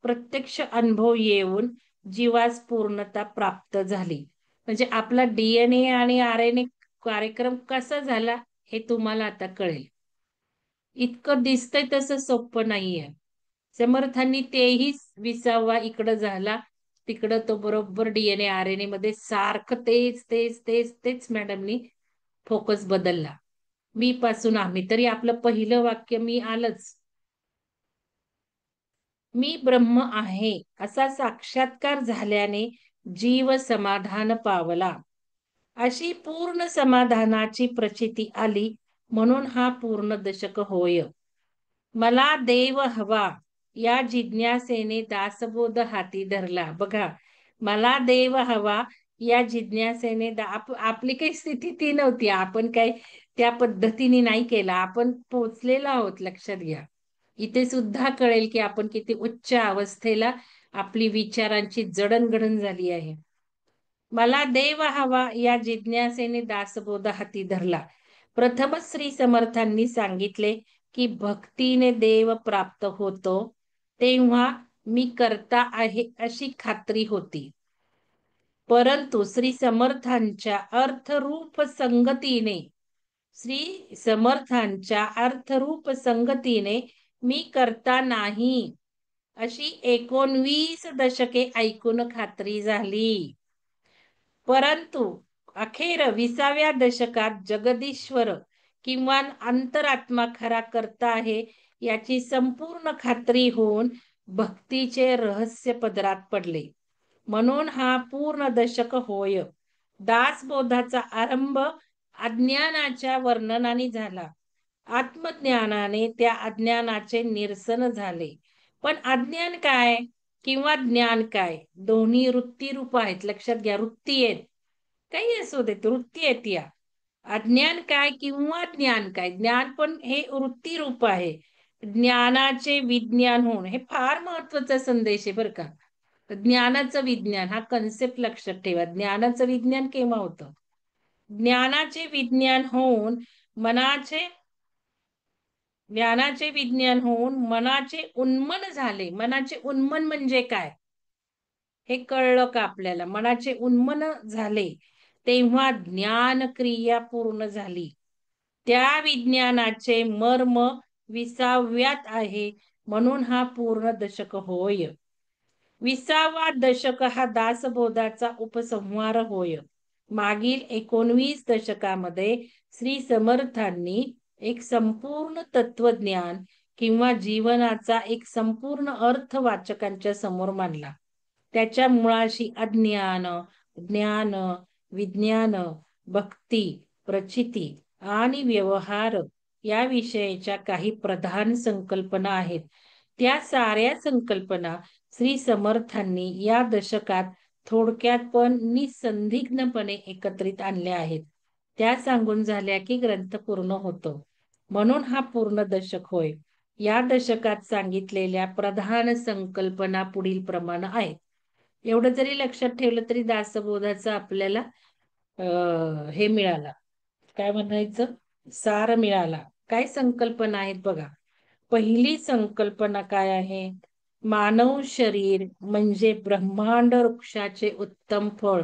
प्रत्यक्ष अनुभव येऊन जीवास पूर्णता प्राप्त झाली. म्हणजे आपला DNA आणि RNA कार्यक्रम कसा झाला हे तुम्हाला आता कळेल. इतकं दिसतंय तसं सोपं नाहीये. समर्थांनी तेही 20वा इकडं झाला, तिकडं तो बरोबर DNA RNA मध्ये सारखं तेच तेच तेच तेच मॅडमनी फोकस बदलला. मी पासून आम्ही, तरी आपलं पहिलं वाक्य मी आलंच. मी ब्रह्म आहे असा साक्षात्कार झाल्याने जीव समाधान पावला. अशी पूर्ण समाधानाची प्रचिती आली, म्हणून हा पूर्ण दशक होय. मला देव हवा या जिज्ञासेने दासबोध हाती धरला. बघा, मला देव हवा या जिज्ञासेने आपली काही स्थिती ती नव्हती. आपण काही त्या पद्धतीने नाही केला. आपण पोचलेलो आहोत, लक्षात घ्या. इथे सुद्धा कळेल की आपण किती उच्च अवस्थेला आपली विचारांची जडणघडण झाली आहे. मला देव हवा या जिज्ञासेने दासबोध हाती धरला. प्रथमच श्री समर्थांनी सांगितले की भक्तीने देव प्राप्त होतो, तेव्हा मी करता आहे अशी खात्री होती. परंतु श्री समर्थांच्या अर्थरूप संगतीने श्री समर्थांच्या अर्थरूप संगतीने मी करता नाही, अशी 19 दशके ऐकून खात्री झाली. परंतु अखेर 20व्या दशकात जगदीश्वर किंवा अंतरात्मा खरा करता आहे याची संपूर्ण खात्री होऊन भक्तीचे रहस्य पदरात पडले. म्हणून हा पूर्ण दशक होय. दासबोधाचा आरंभ अज्ञानाच्या वर्णनाने झाला. आत्मज्ञानाने त्या अज्ञानाचे निरसन झाले. पण अज्ञान काय किंवा ज्ञान काय, दोन्ही वृत्ती रूप आहेत. लक्षात घ्या, वृत्ती आहेत. काही असू देत, वृत्ती आहेत या. अज्ञान काय किंवा ज्ञान काय, ज्ञान पण हे वृत्ती रूप आहे. ज्ञानाचे विज्ञान होऊन, हे फार महत्वाचा संदेश आहे बरं का. ज्ञानाचं विज्ञान हा कन्सेप्ट लक्षात ठेवा. ज्ञानाचं विज्ञान केव्हा होतं? ज्ञानाचे विज्ञान होऊन मनाचे ज्ञानाचे विज्ञान होऊन मनाचे उन्मन झाले. मनाचे उन्मन म्हणजे काय हे कळलं का आपल्याला? मनाचे उन्मन झाले तेव्हा ज्ञान क्रिया पूर्ण झाली. त्या विज्ञानाचे मर्म 20व्यात आहे. म्हणून हा पूर्ण दशक होय. 20वा दशक हा दासबोधाचा उपसंहार होय. मागील 19 दशकामध्ये श्री समर्थांनी एक संपूर्ण तत्वज्ञान किंवा जीवनाचा एक संपूर्ण अर्थ वाचकांच्या समोर मांडला. त्याच्या मुळाशी अज्ञान, ज्ञान, विज्ञान, भक्ती, प्रचिती आणि व्यवहार या विषयाच्या काही प्रधान संकल्पना आहेत. त्या साऱ्या संकल्पना श्री समर्थांनी या दशकात थोडक्यात पण निसंदिग्धपणे एकत्रित आणल्या आहेत. त्या सांगून झाल्या की ग्रंथ पूर्ण होतो. म्हणून हा पूर्ण दशक होय. या दशकात सांगितलेल्या प्रधान संकल्पना पुढील प्रमाणे आहेत. एवढं जरी लक्षात ठेवलं तरी दासबोधाचं आपल्याला हे मिळालं, काय म्हणायचं, सार मिळाला. काय संकल्पना आहेत बघा. पहिली संकल्पना काय आहे? मानव शरीर म्हणजे ब्रह्मांड वृक्षाचे उत्तम फळ.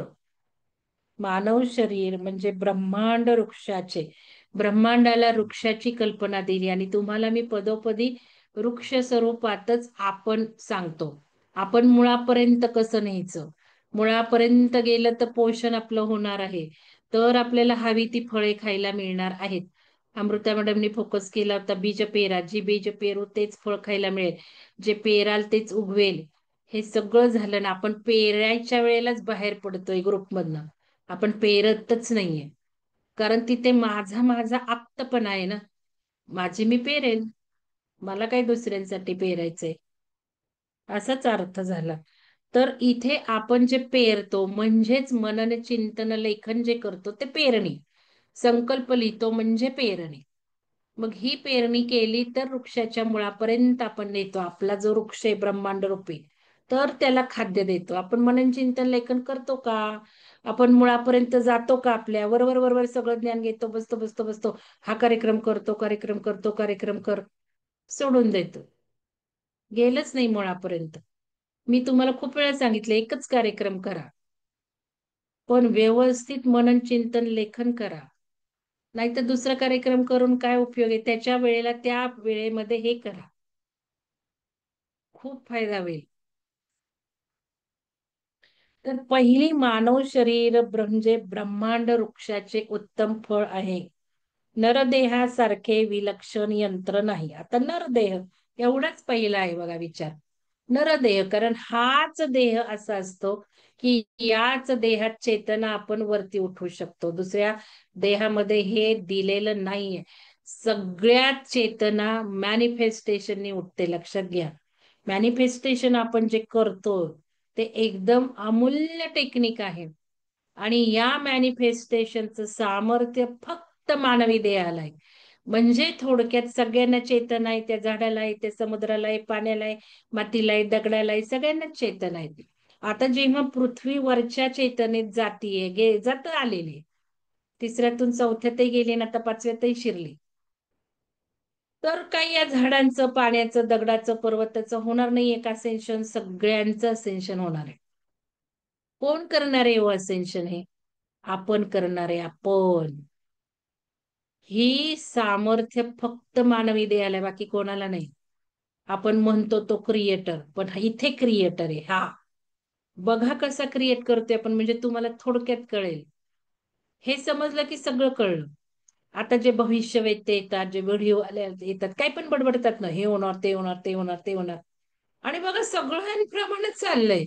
मानव शरीर म्हणजे ब्रह्मांड वृक्षाचे, ब्रह्मांडाला वृक्षाची कल्पना दिली आणि तुम्हाला मी पदोपदी वृक्ष स्वरूपातच आपण सांगतो. आपण मुळापर्यंत कसं न्यायचं, मुळापर्यंत गेलं तर पोषण आपलं होणार आहे, तर आपल्याला हवी ती फळे खायला मिळणार आहेत. अमृता मॅडमनी फोकस केला होता बीज पेरा, जी बीज पेरू तेच फळ खायला मिळेल, जे पेराल तेच उगवेल. हे सगळं झालं ना, आपण पेरायच्या वेळेलाच बाहेर पडतोय ग्रुपमधनं, आपण पेरतच नाहीये. कारण तिथे माझा माझा आप्तपणा आहे ना, माझी मी पेरेल, मला काही दुसऱ्यांसाठी पेरायचंय, असाच अर्थ झाला. तर इथे आपण जे पेरतो म्हणजेच मनन चिंतन लेखन जे करतो ते पेरणी, संकल्प लिहितो म्हणजे पेरणी. मग ही पेरणी केली तर वृक्षाच्या मुळापर्यंत आपण नेतो. आपला जो वृक्ष आहे ब्रह्मांड रूपी, तर त्याला खाद्य देतो. आपण मनन चिंतन लेखन करतो का? आपण मुळापर्यंत जातो का? आपल्या वरवर वरवर सगळं ज्ञान घेतो, बसतो बसतो बसतो, हा कार्यक्रम करतो, कार्यक्रम करतो, कार्यक्रम कर, सोडून देतो, गेलंच नाही मुळापर्यंत. मी तुम्हाला खूप वेळा सांगितलं एकच कार्यक्रम करा, पण व्यवस्थित मनन चिंतन लेखन करा. नाहीतर दुसरा कार्यक्रम करून काय उपयोग आहे? त्याच्या वेळेला त्या वेळेमध्ये हे करा, खूप फायदा होईल. तर पहिली मानव शरीर म्हणजे ब्रह्मांड वृक्षाचे उत्तम फळ आहे. नरदेहासारखे विलक्षण यंत्र नाही. आता नरदेह एवढाच पहिला आहे बघा विचार. नरदेह, कारण हाच देह असा असतो की याच देहात चेतना आपण वरती उठवू शकतो. दुसऱ्या देहामध्ये हे दिलेलं नाहीये. सगळ्यात चेतना मॅनिफेस्टेशनने उठते. लक्षात घ्या, मॅनिफेस्टेशन आपण जे करतो ते एकदम अमूल्य टेक्निक आहे. आणि या मॅनिफेस्टेशनचं सामर्थ्य फक्त मानवी देहाला आहे. म्हणजे थोडक्यात सगळ्यांना चेतना आहे, त्या झाडाला आहे, त्या समुद्राला आहे, पाण्याला आहे, मातीला आहे, दगडाला आहे, सगळ्यांनाच चेतना आहे. आता जेव्हा पृथ्वीवरच्या चेतनेत जातीये, जात आलेली, तिसऱ्यातून चौथ्यातही गेली ना, आता पाचव्यातही शिरली, तर काही या झाडांचं, पाण्याचं, दगडाचं, पर्वताचं होणार नाही एक असेन्शन, सगळ्यांचं असेन्शन होणार आहे. कोण करणार आहे असेन्शन? हे आपण करणार आहे. आपण ही सामर्थ्य फक्त मानवी देहाला आहे, बाकी कोणाला नाही. आपण म्हणतो तो क्रिएटर, पण इथे क्रिएटर आहे हा. बघा कसा क्रिएट करतोय आपण, म्हणजे तुम्हाला थोडक्यात कळेल. हे समजलं की सगळं कळलं. आता जे भविष्यवेत्ते येतात, जे व्हिडिओ आले येतात, काही पण बडबडतात ना, हे होणार, ते होणार, ते होणार, ते होणार. आणि बघा सगळ्यांप्रमाणेच चाललंय.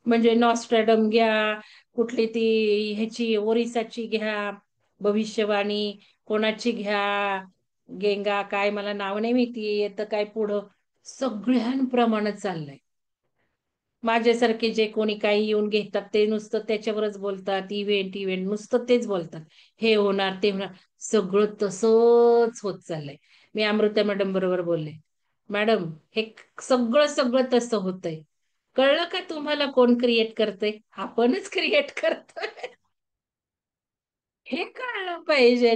म्हणजे नॉस्ट्रॅडम घ्या, कुठली ती ह्याची ओरिसाची घ्या भविष्यवाणी, कोणाची घ्या, गेंगा काय मला नाव नाही माहिती, येतं काय पुढं. सगळ्यांप्रमाणे चाललंय. माझ्यासारखे जे कोणी काही येऊन घेतात ते नुसतं त्याच्यावरच बोलतात, इव्हेंट इव्हेंट नुसतं तेच बोलतात. हे होणार, ते होणार. सगळं तसंच होत चाललंय. मी अमृता मॅडम बरोबर बोलले, मॅडम हे सगळं सगळं तसं होतंय. कळलं का तुम्हाला कोण क्रिएट करतंय? आपणच क्रिएट करतोय. हे कळलं पाहिजे.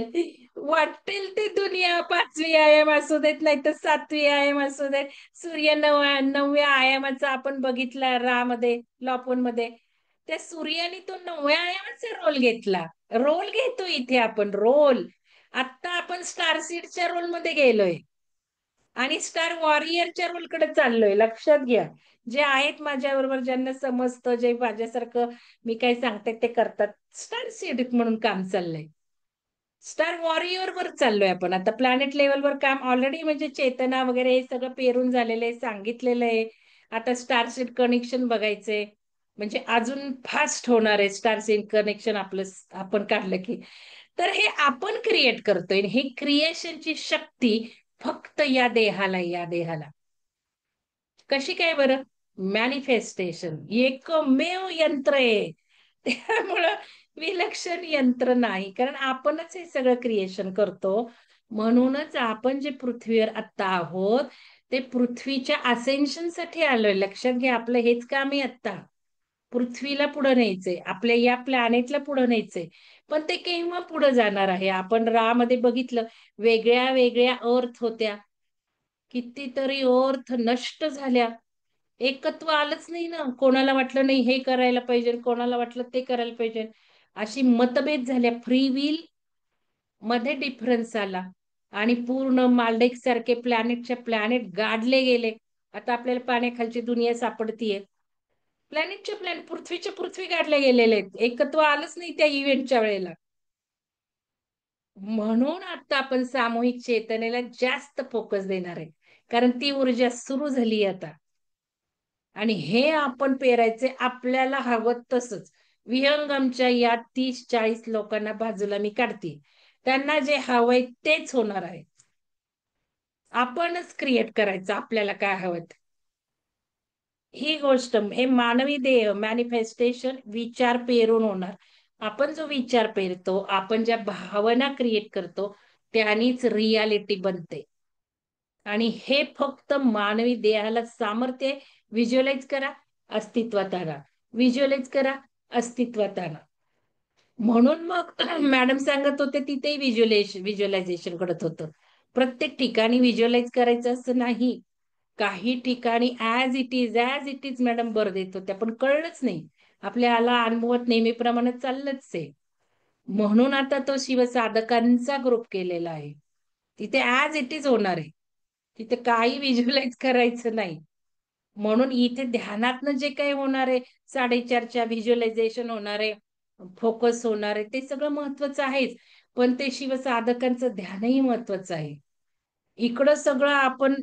वाटेल ते दुनिया 5वी आयाम असू देत, नाही तर 7वी आयाम असू देत. सूर्य 9व्या आयामाचा आपण बघितला मध्ये लॉपन मध्ये. त्या सूर्याने तो 9व्या आयामाचा रोल घेतला. रोल घेतो इथे आपण रोल. आता आपण स्टार सीडच्या रोल मध्ये गेलोय आणि स्टार वॉरियरच्या रोलकडे चाललोय. लक्षात घ्या. जे आहेत माझ्या बरोबर, ज्यांना समजतं, जे माझ्यासारखं मी काय सांगते ते करतात, स्टार सीड म्हणून काम चाललंय. स्टार वॉरियर वर चाललोय आपण आता. प्लॅनेट लेवलवर काम ऑलरेडी, म्हणजे चेतना वगैरे हे सगळं पेरून झालेलं आहे, सांगितलेलं आहे. आता स्टारसीड कनेक्शन बघायचंय, म्हणजे अजून फास्ट होणार आहे स्टारसीड कनेक्शन आपलं आपण काढलं की. तर हे आपण क्रिएट करतोय. ही क्रिएशनची शक्ती फक्त या देहाला, या देहाला. कशी काय बरं? मॅनिफेस्टेशन एकमेव यंत्र आहे. त्यामुळं विलक्षण यंत्र नाही, कारण आपणच हे सगळं क्रिएशन करतो. म्हणूनच आपण जे पृथ्वीवर आत्ता आहोत, ते पृथ्वीच्या असेन्शन साठी आलोय. लक्षात घ्या, आपलं हेच काम आहे आत्ता. पृथ्वीला पुढे न्यायचंय, आपल्या या प्लॅनेटला पुढे न्यायचंय. पण ते केव्हा पुढे जाणार आहे? आपण मध्ये बघितलं, वेगळ्या वेगळ्या अर्थ होत्या, कितीतरी अर्थ नष्ट झाल्या. एकत्व आलंच नाही ना. कोणाला वाटलं नाही हे करायला पाहिजे, कोणाला वाटलं ते करायला पाहिजे. अशी मतभेद झाल्या. फ्री विल मध्ये डिफरन्स आला आणि पूर्ण मालडेक्स सारखे प्लॅनेटच्या प्लॅनेट गाडले गेले. आता आपल्याला पाण्याखालची दुनिया सापडतीये. प्लॅनेटच्या प्लॅनेट, पृथ्वीच्या पृथ्वी गाडल्या गेलेले आहेत. एकत्व आलंच नाही त्या इव्हेंटच्या वेळेला. म्हणून आता आपण सामूहिक चेतनेला जास्त फोकस देणार आहे, कारण ती ऊर्जा सुरू झाली आता. आणि हे आपण पेरायचे आपल्याला हवं तसंच. विहंगमच्या या 30-40 लोकांना बाजूला मी काढते. त्यांना जे हवंय तेच होणार आहे. आपणच क्रिएट करायचं आपल्याला काय हवं. ही गोष्ट, हे मानवी देह मॅनिफेस्टेशन विचार पेरून होणार. आपण जो विचार पेरतो, आपण ज्या भावना क्रिएट करतो, त्यानीच रियालिटी बनते. आणि हे फक्त मानवी देहाला सामर्थ्य. व्हिज्युअलाइज करा, अस्तित्वात आणा. व्हिज्युअलाइज करा, अस्तित्वात आणा. म्हणून मग मॅडम सांगत होते, तिथेही व्हिज्युअलायझेशन करत होतं. प्रत्येक ठिकाणी व्हिज्युअलाइज करायचं असं नाही. काही ठिकाणी ऍज इट इज मॅडम बर देत होत्या, पण कळलंच नाही. आपल्याला अनुभवत नेहमीप्रमाणे चाललंच आहे. म्हणून आता तो शिवसाधकांचा ग्रुप केलेला आहे. तिथे ऍज इट इज होणार आहे. तिथे काही व्हिज्युअलाइज करायचं नाही. म्हणून इथे ध्यानातनं जे काही होणार आहे, 4:30च्या व्हिज्युअलायझेशन होणार आहे, फोकस होणार आहे, ते सगळं महत्वाचं आहेच. पण ते शिवसाधकांचं ध्यानही महत्वाचं आहे. इकडं सगळं आपण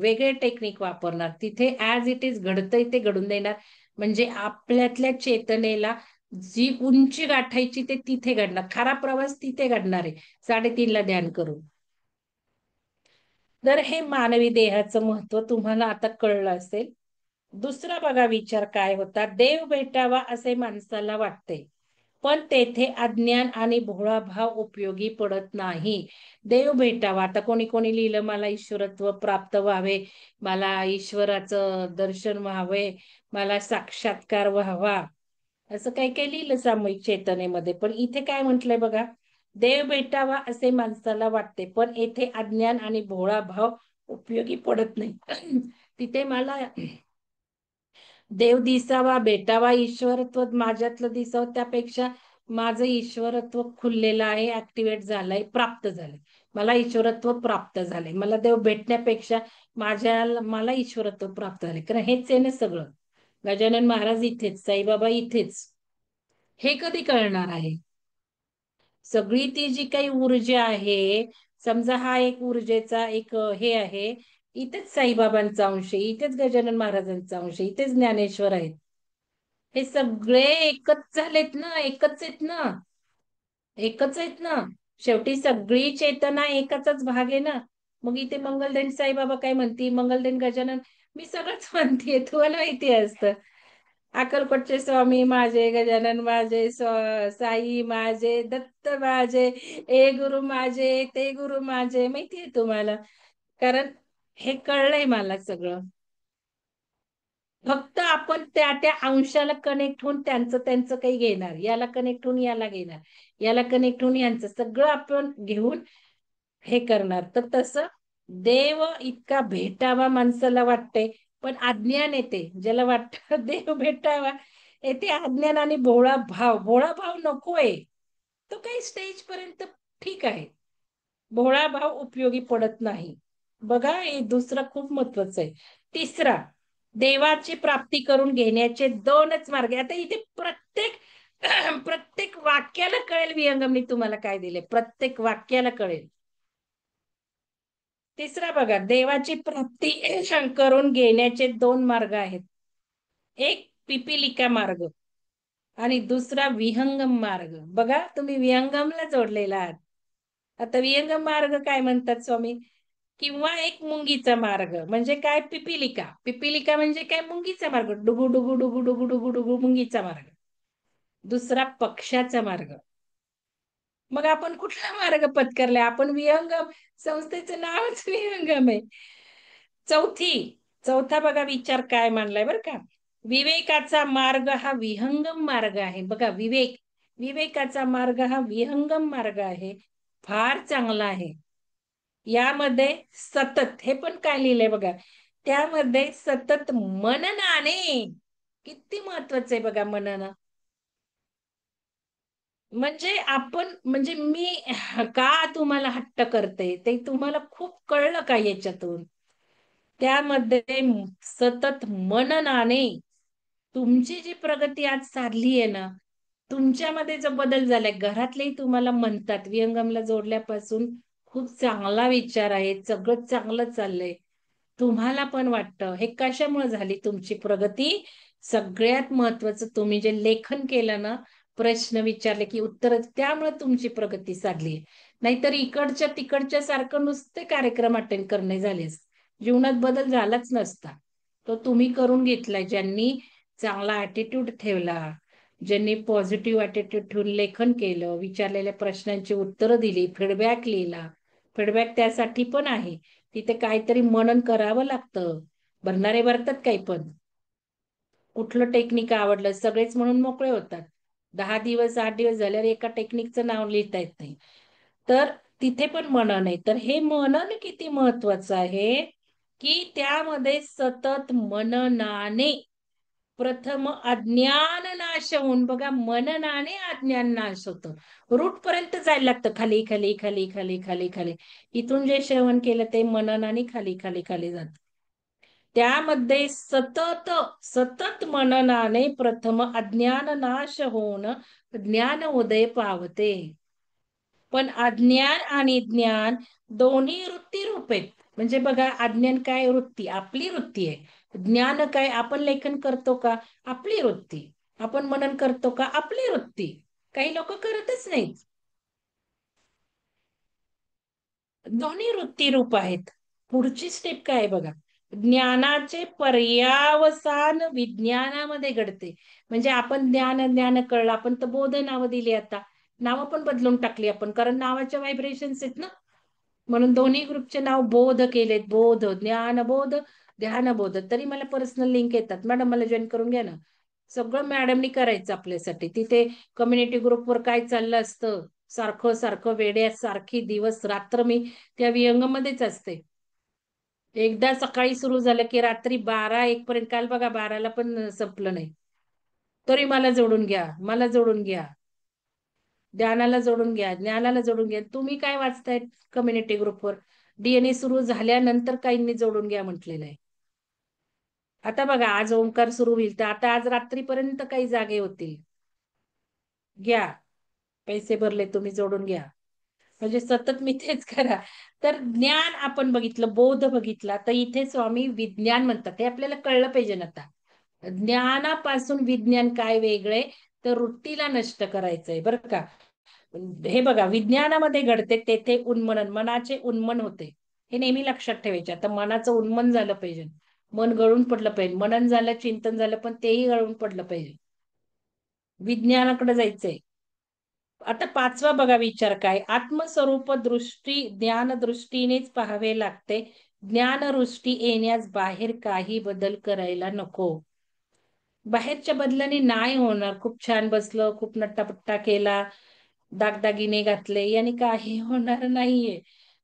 वेगळे टेक्निक वापरणार. तिथे ऍज इट इज घडतंय ते घडून देणार. म्हणजे आपल्यातल्या चेतनेला जी उंची गाठायची ते तिथे घडणार. खरा प्रवास तिथे घडणार आहे, 3:30ला ध्यान करून. तर हे मानवी देहाचं महत्व तुम्हाला आता कळलं असेल. दुसरा बघा विचार काय होता. देव भेटावा असे माणसाला वाटते, पण तेथे अज्ञान आणि भोळा भाव उपयोगी पडत नाही. देव भेटावा, आता कोणी कोणी लिहिलं, मला ईश्वरत्व प्राप्त व्हावे, मला ईश्वराचं दर्शन व्हावे, मला साक्षात्कार व्हावा, असं काही काही लिहिलं सामूहिक चेतनेमध्ये. पण इथे काय म्हटलंय बघा, देव भेटावा असे माणसाला वाटते, पण येथे अज्ञान आणि भोळा भाव उपयोगी पडत नाही. तिथे मला देव दिसावा, भेटावा, ईश्वरत्व माझ्यातलं दिसावं, त्यापेक्षा माझं ईश्वरत्व खुललेलं आहे, ऍक्टिव्हेट झालंय, प्राप्त झालंय. मला ईश्वरत्व प्राप्त झालंय. मला देव भेटण्यापेक्षा मला ईश्वरत्व प्राप्त झाले, कारण हेच आहे ना सगळं. गजानन महाराज इथेच, साईबाबा इथेच. हे कधी कळणार आहे? सगळी ती जी काही ऊर्जा आहे, समजा हा एक ऊर्जेचा एक हे आहे, इथेच साईबाबांचा अंश आहे, इथेच गजानन महाराजांचा अंश आहे, इथेच ज्ञानेश्वर आहेत. हे सगळे एकच झालेत ना, एकच आहेत ना, एकच आहेत ना. शेवटी सगळी चेतना एकाचाच भाग आहे ना. मग इथे मंगलदेन साईबाबा काय म्हणती, मंगलदेन गजानन, मी सगळंच म्हणतीये, तुम्हाला माहिती असतं. अक्कलकोटचे स्वामी माझे, गजानन माझे, साई माझे, दत्त माझे, हे गुरु माझे, ते गुरु माझे, माहितीये तुम्हाला. कारण हे कळलंय मला सगळं. फक्त आपण त्या त्या अंशाला कनेक्ट होऊन त्यांचं त्यांचं काही घेणार, याला कनेक्ट होऊन याला घेणार, याला कनेक्ट होऊन यांचं सगळं आपण घेऊन हे करणार. तर तसं देव इतका भेटावा माणसाला वाटतंय, पण अज्ञान येते ज्याला वाटतं देव भेटावा, येते अज्ञान आणि भोळा भाव. भोळा भाव नकोय, तो काही स्टेज पर्यंत ठीक आहे, भोळा भाव उपयोगी पडत नाही. बघा, हे दुसरा खूप महत्वाचं आहे. तिसरा, देवाची प्राप्ती करून घेण्याचे दोनच मार्ग आहे. आता इथे प्रत्येक प्रत्येक वाक्याला कळेल विहंगमने तुम्हाला काय दिले, प्रत्येक वाक्याला कळेल. तिसरा बघा, देवाची प्राप्ती करून घेण्याचे दोन मार्ग आहेत. एक पिपिलिका मार्ग आणि दुसरा विहंगम मार्ग. बघा, तुम्ही विहंगमला जोडलेला आहात. आता विहंगम मार्ग काय म्हणतात स्वामी? किंवा एक मुंगीचा मार्ग म्हणजे काय? पिपिलिका. पिपिलिका म्हणजे काय? मुंगीचा मार्ग, डुगू डुगू डुगू डुगू डुगू डुगू मुंगीचा मार्ग. दुसरा पक्षाचा मार्ग. मग आपण कुठला मार्ग पत्करलाय? आपण विहंगम, संस्थेचं नावच विहंगम आहे. चौथा बघा विचार काय मानलाय बरं का. विवेकाचा मार्ग हा विहंगम मार्ग आहे. बघा, विवेकाचा मार्ग हा विहंगम मार्ग आहे, फार चांगला आहे. यामध्ये सतत, हे पण काय लिहिलंय बघा, त्यामध्ये सतत मननाने, किती महत्वाचं आहे बघा मनन. म्हणजे आपण, म्हणजे मी का तुम्हाला हट्ट करते ते तुम्हाला खूप कळलं का याच्यातून? त्यामध्ये सतत मननाने तुमची जी प्रगती आज साधली आहे ना, तुमच्यामध्ये जो बदल झालाय, घरातलेही तुम्हाला म्हणतात विहंगमला जोडल्यापासून खूप चांगला विचार आहे, सगळं चांगलं चाललंय. तुम्हाला पण वाटतं. हे कशामुळे झाली तुमची प्रगती? सगळ्यात महत्वाचं, तुम्ही जे लेखन केलं ना, प्रश्न विचारले की उत्तर, त्यामुळे तुमची प्रगती साधली. नाहीतर इकडच्या तिकडच्या सारखं नुसते कार्यक्रम अटेंड करणे झालेस, जीवनात बदल झालाच नसता. तो तुम्ही करून घेतलाय, ज्यांनी चांगला ऍटिट्यूड ठेवला, ज्यांनी पॉझिटिव्ह ऍटिट्यूड ठेवून लेखन केलं, विचारलेल्या प्रश्नांची उत्तरं दिली, फीडबॅक लिहिला. फीडबॅक त्यासाठी पण आहे, तिथे काहीतरी मनन करावं लागतं. भरणारे भरतात काही पण. कुठलं टेक्निक आवडलं सगळेच म्हणून मोकळे होतात. 10 दिवस 8 दिवस झाल्यावर एका टेक्निकचं नाव लिहिता येत नाही. तर तिथे पण मनन आहे. तर हे मनन किती महत्वाचं आहे, की त्यामध्ये सतत मननाने प्रथम अज्ञान नाश होऊन, बघा, मननाने अज्ञान नाश होतं. रूट पर्यंत जायला लागतं, खाली खाली खाली खाली खाली खाली. इथून जे श्रवण केलं ते मननाने खाली खाली खाली जात. त्यामध्ये सतत सतत मननाने प्रथम अज्ञान नाश होऊन ज्ञान उदय पावते. पण अज्ञान आणि ज्ञान दोन्ही वृत्ती रूप आहेत. म्हणजे बघा, अज्ञान काय? वृत्ती, आपली वृत्ती आहे. ज्ञान काय? आपण लेखन करतो का? आपली वृत्ती. आपण मनन करतो का? आपली वृत्ती. काही लोक करतच नाहीत. दोन्ही वृत्ती रूप आहेत. पुढची स्टेप काय आहे बघा, ज्ञानाचे पर्यावसान विज्ञानामध्ये घडते. म्हणजे आपण ज्ञान ज्ञान कळलं, आपण तर बोध नावं दिली, आता नावं पण बदलून टाकली आपण, कारण नावाच्या व्हायब्रेशन्स आहेत ना. म्हणून दोन्ही ग्रुपचे नाव बोध केलेत. बोध, ज्ञान बोध, ध्यान बोध. तरी मला पर्सनल लिंक येतात, मॅडम मला जॉईन करून घ्या ना. सगळं मॅडमनी करायचं आपल्यासाठी. तिथे कम्युनिटी ग्रुपवर काय चाललं असतं, सारखं सारखं वेड्या सारखी दिवस रात्र मी त्या विहंगमध्येच असते. एकदा सकाळी सुरू झालं की रात्री 12-1 पर्यंत, काल बघा 12ला पण संपलं नाही. तरी मला जोडून घ्या, मला जोडून घ्या. ध्यानाला जोडून घ्या, ज्ञानाला जोडून घ्या. तुम्ही काय वाचताय कम्युनिटी ग्रुपवर? DNA सुरू झाल्यानंतर काहींनी जोडून घ्या म्हटलेलं आहे. आता बघा, आज ओंकार सुरू होईल, तर आता आज रात्रीपर्यंत काही जागे होतील. घ्या, पैसे भरले तुम्ही, जोडून घ्या. म्हणजे सतत मी तेच करा. तर ज्ञान आपण बघितलं, बोध बघितला, तर इथे स्वामी विज्ञान म्हणतात. हे आपल्याला कळलं पाहिजे ना आता. ज्ञानापासून विज्ञान काय वेगळे, तर वृत्तीला नष्ट करायचंय बरं का. हे बघा, विज्ञानामध्ये घडते तेथे उन्मनन, मनाचे उन्मन होते. हे नेहमी लक्षात ठेवायचे. आता मनाचं उन्मन झालं पाहिजे, मन गळून पडलं पाहिजे, मनन झालं, चिंतन झालं, पण तेही गळून पडलं पाहिजे. विज्ञानाकडे जायचंय. आता पाचवा बघा विचार काय, आत्मस्वरूप दृष्टी ज्ञान दृष्टीनेच पाहावे लागते. ज्ञानदृष्टी येण्यास बाहेर काही बदल करायला नको. बाहेरच्या बदलाने नाही होणार. खूप छान बसलं, खूप नट्टापट्टा केला, दागदागिने घातले, याने काही होणार नाहीये.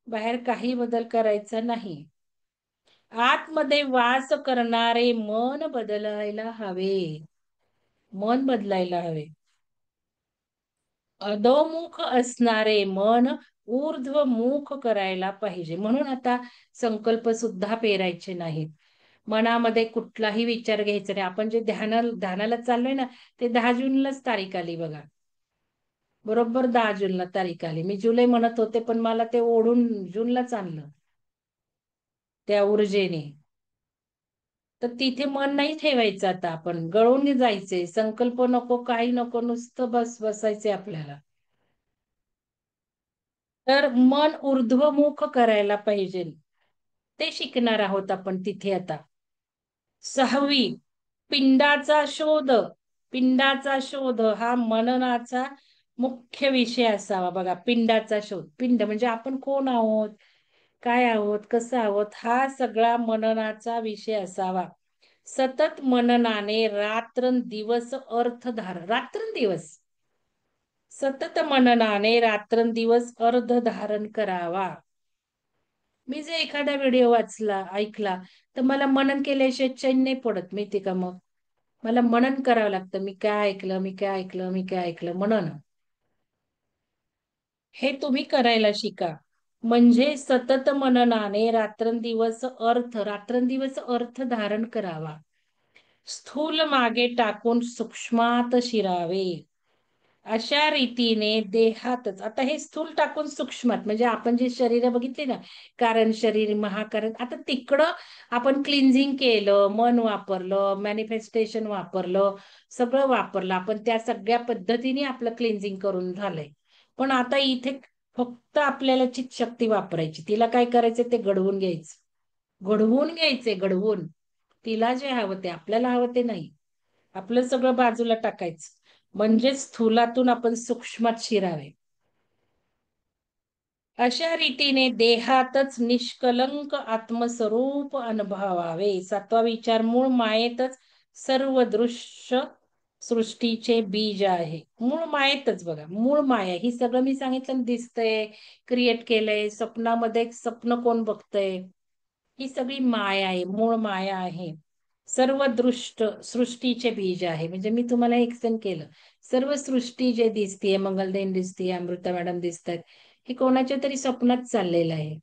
बाहेर काही बदल करायचा नाही. आतमध्ये वास करणारे मन बदलायला हवे. मन बदलायला हवे. अधोमुख असणारे मन ऊर्ध्वमुख करायला पाहिजे. म्हणून आता संकल्प सुद्धा पेरायचे नाहीत. मनामध्ये कुठलाही विचार घ्यायचा नाही. आपण जे ध्यानाला चाललोय ना, ते 10 जूनलाच तारीख आली बघा. बरोबर 10 जूनला तारीख आली. मी जुलै म्हणत होते, पण मला ते ओढून जूनलाच आणलं त्या ऊर्जेने. तर तिथे मन नाही ठेवायचं. आता आपण गळून जायचंय. संकल्प नको, काही नको, नुसतं बसायचंय आपल्याला. तर मन ऊर्ध्वमुख करायला पाहिजे. ते शिकणार आहोत आपण तिथे आता. सहावी, पिंडाचा शोध. पिंडाचा शोध हा मननाचा मुख्य विषय असावा. बघा, पिंडाचा शोध. पिंड म्हणजे आपण कोण आहोत, काय आहोत, कसं आहोत, हा सगळा मननाचा विषय असावा. सतत मननाने रात्रंदिवस रात्रंदिवस सतत मननाने रात्रंदिवस अर्थ धारण करावा. मी जे एखादा व्हिडिओ वाचला, ऐकला, तर मला मनन केल्याशिवाय चैन नाही पडत, माहिती का. मग मला मनन करावं लागतं. मी काय ऐकलं, मी काय ऐकलं, मी काय ऐकलं, मनन. हे तुम्ही करायला शिका. म्हणजे सतत मननाने रात्रंदिवस अर्थ धारण करावा. स्थूल मागे टाकून सूक्ष्मात शिरावे. अशा रीतीने देहातच, आता हे स्थूल टाकून सूक्ष्मात, म्हणजे आपण जे शरीर बघितले ना, कारण शरीर, महाकारण, आता तिकडं आपण क्लिन्झिंग केलं, मन वापरलं, मॅनिफेस्टेशन वापरलं, सगळं वापरलं आपण. त्या सगळ्या पद्धतीने आपलं क्लिन्झिंग करून झालंय. पण आता इथे फक्त आपल्याला चित्त शक्ती वापरायची. तिला काय करायचं, ते घडवून घ्यायचं. घडवून घ्यायचे, घडवून. तिला जे हवं ते, आपल्याला हवं ते नाही. आपलं सगळं बाजूला टाकायचं. म्हणजे स्थूलातून आपण सूक्ष्मात शिरावे. अशा रीतीने देहातच निष्कलंक आत्मस्वरूप अनुभवावे. सातवा विचार, मूळ मायेतच सर्व दृश्य सृष्टीचे बीज आहे. मूळ मायेतच बघा, मूळ माया ही सगळं मी सांगितलं ना, दिसतंय, क्रिएट केलंय, स्वप्नामध्ये स्वप्न कोण बघतंय, ही सगळी माया आहे, मूळ माया आहे. सर्व दृष्ट सृष्टीचे बीज आहे. म्हणजे मी तुम्हाला एक्सप्लेन केलं, सर्व सृष्टी जे दिसतीये, मंगलदेन दिसतीये, अमृता मॅडम दिसतात, हे कोणाच्या तरी स्वप्नात चाललेलं आहे.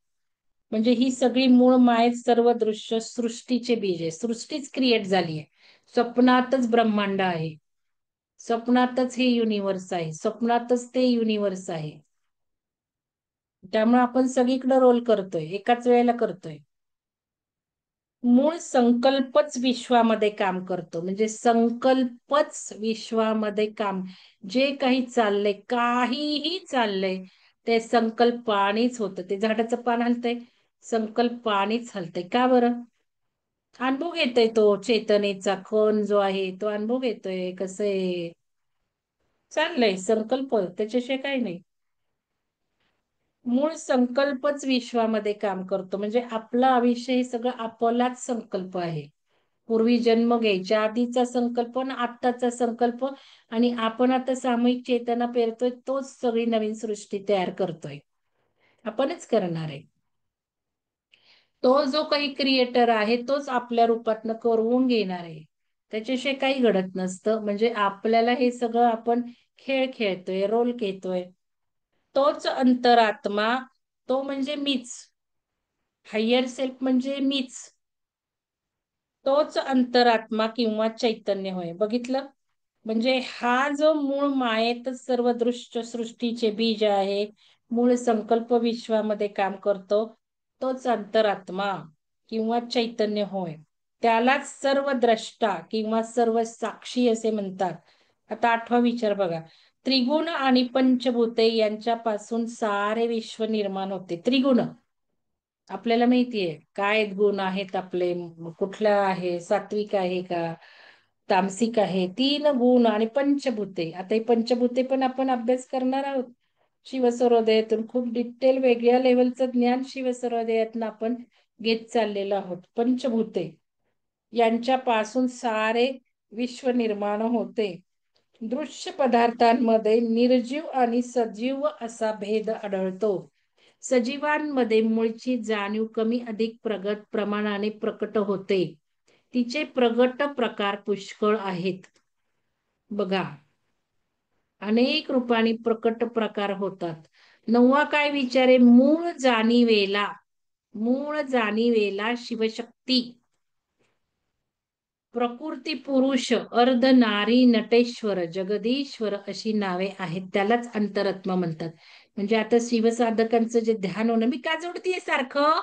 म्हणजे ही सगळी मूळ मायेत सर्व दृश्य सृष्टीचे बीज आहे. सृष्टीच क्रिएट झाली आहे. स्वप्नातच ब्रह्मांड आहे. स्वप्नातच हे युनिव्हर्स आहे. स्वप्नातच ते युनिव्हर्स आहे. त्यामुळे आपण सगळीकडे रोल करतोय, एकाच वेळेला करतोय. मूळ संकल्पच विश्वामध्ये काम करतो. म्हणजे संकल्पच विश्वामध्ये काम, जे काही चाललंय, काहीही चाललंय, ते संकल्पानेच होतं. ते झाडाचं पान हलतंय, संकल्पानेच हलतंय. का बरं? अनुभव घेतोय तो, चेतनेचा कण जो आहे तो अनुभव घेतोय. कसं आहे, चाललंय संकल्प, त्याच्याशिवाय काही नाही. मूळ संकल्पच विश्वामध्ये काम करतो. म्हणजे आपलं आयुष्य हे सगळं आपलाच संकल्प आहे. पूर्वी जन्म घ्यायच्या आधीचा संकल्प आणि आत्ताचा संकल्प, आणि आपण आता सामूहिक चेतना पेरतोय, तोच सगळी नवीन सृष्टी तयार करतोय. आपणच करणार आहे. तो जो काही क्रिएटर आहे, तोच आपल्या रूपातनं करवून घेणार आहे. त्याच्याशिवाय काही घडत नसतं. म्हणजे आपल्याला हे सगळं आपण खेळ खेळतोय, रोल खेळतोय. तोच अंतरात्मा, तो म्हणजे मीच. हायर सेल्फ म्हणजे मीच. तोच अंतरात्मा किंवा चैतन्य होय. बघितलं? म्हणजे हा जो मूळ मायेतच सर्व दृश्य सृष्टीचे बीज आहे, मूळ संकल्प विश्वामध्ये काम करतो, तोच अंतरात्मा किंवा चैतन्य होय. त्यालाच सर्व द्रष्टा किंवा सर्व साक्षी असे म्हणतात. आता 8वा विचार बघा. त्रिगुण आणि पंचभूते यांच्यापासून सारे विश्व निर्माण होते. त्रिगुण आपल्याला माहितीये काय गुण आहेत आपले, कुठला आहे, सात्विक आहे का, तामसिक आहे, 3 गुण आणि पंचभूते. आता हे पंचभूते पण आपण अभ्यास करणार आहोत शिवसर्वोदयातून. खूप डिटेल वेगळ्या लेवलचं ज्ञान शिवसर्वोदयातून आपण घेत चाललेलो आहोत. पंचभूते यांच्यापासून सारे विश्व निर्माण होते. दृश्य पदार्थांमध्ये निर्जीव आणि सजीव असा भेद आढळतो. सजीवांमध्ये मूळची जाणीव कमी अधिक प्रगत प्रमाणाने प्रकट होते. तिचे प्रगट प्रकार पुष्कळ आहेत. बघा, अनेक रूपाने प्रकट प्रकार होतात. 9वा काय विचारे? मूळ जाणीवेला शिवशक्ती, प्रकृती पुरुष, अर्ध नारी, नटेश्वर, जगदीश्वर अशी नावे आहेत. त्यालाच अंतरात्मा म्हणतात. म्हणजे आता शिवसाधकांचं जे ध्यान होणं, मी का जोडतीये सारखं?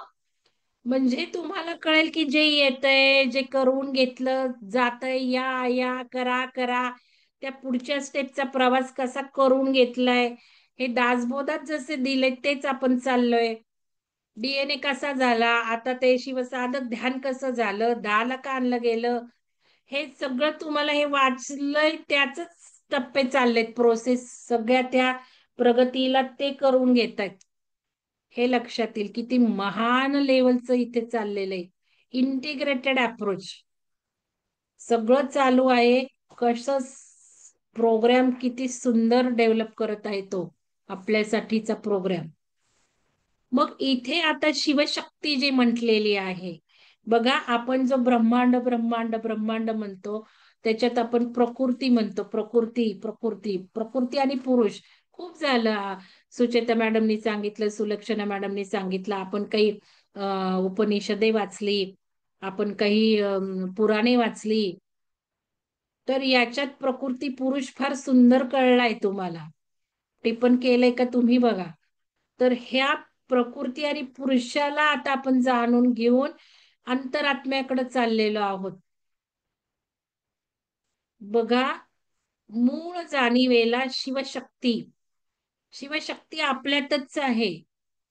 म्हणजे तुम्हाला कळेल की जे येतंय, जे करून घेतलं जातंय, या करा करा, त्या पुढच्या स्टेपचा प्रवास कसा करून घेतलाय, हे दासबोधात जसे दिले तेच आपण चाललोय. डीएनए कसा झाला, आता ते शिवसाधक ध्यान कसं झालं, 10ला का आणलं गेलं, हे सगळं तुम्हाला हे वाचलंय त्याच टप्पे चाललेत, प्रोसेस सगळ्या त्या प्रगतीला ते करून घेत आहेत. हे लक्षात येईल किती महान लेवलचं इथे चाललेलं आहे. इंटिग्रेटेड अप्रोच सगळं चालू आहे. कसं प्रोग्राम किती सुंदर डेव्हलप करत आहे तो आपल्यासाठीचा प्रोग्राम. मग इथे आता शिवशक्ती जी म्हटलेली आहे बघा, आपण जो ब्रह्मांड ब्रह्मांड ब्रह्मांड म्हणतो त्याच्यात आपण प्रकृती म्हणतो. प्रकृती प्रकृती प्रकृती आणि पुरुष खूप झालं. सुचेता मॅडमनी सांगितलं, सुलक्षणा मॅडमनी सांगितलं, आपण काही उपनिषदे वाचली, आपण काही पुराणे वाचली, तर याच्यात प्रकृती पुरुष फार सुंदर कळलाय तुम्हाला. टिप्पण केलंय का तुम्ही बघा. तर ह्या प्रकृती आणि पुरुषाला आता आपण जाणून घेऊन अंतरात्म्याकडे चाललेलो आहोत. बघा, मूळ जाणीवेला शिवशक्ती, शिवशक्ती आपल्यातच आहे.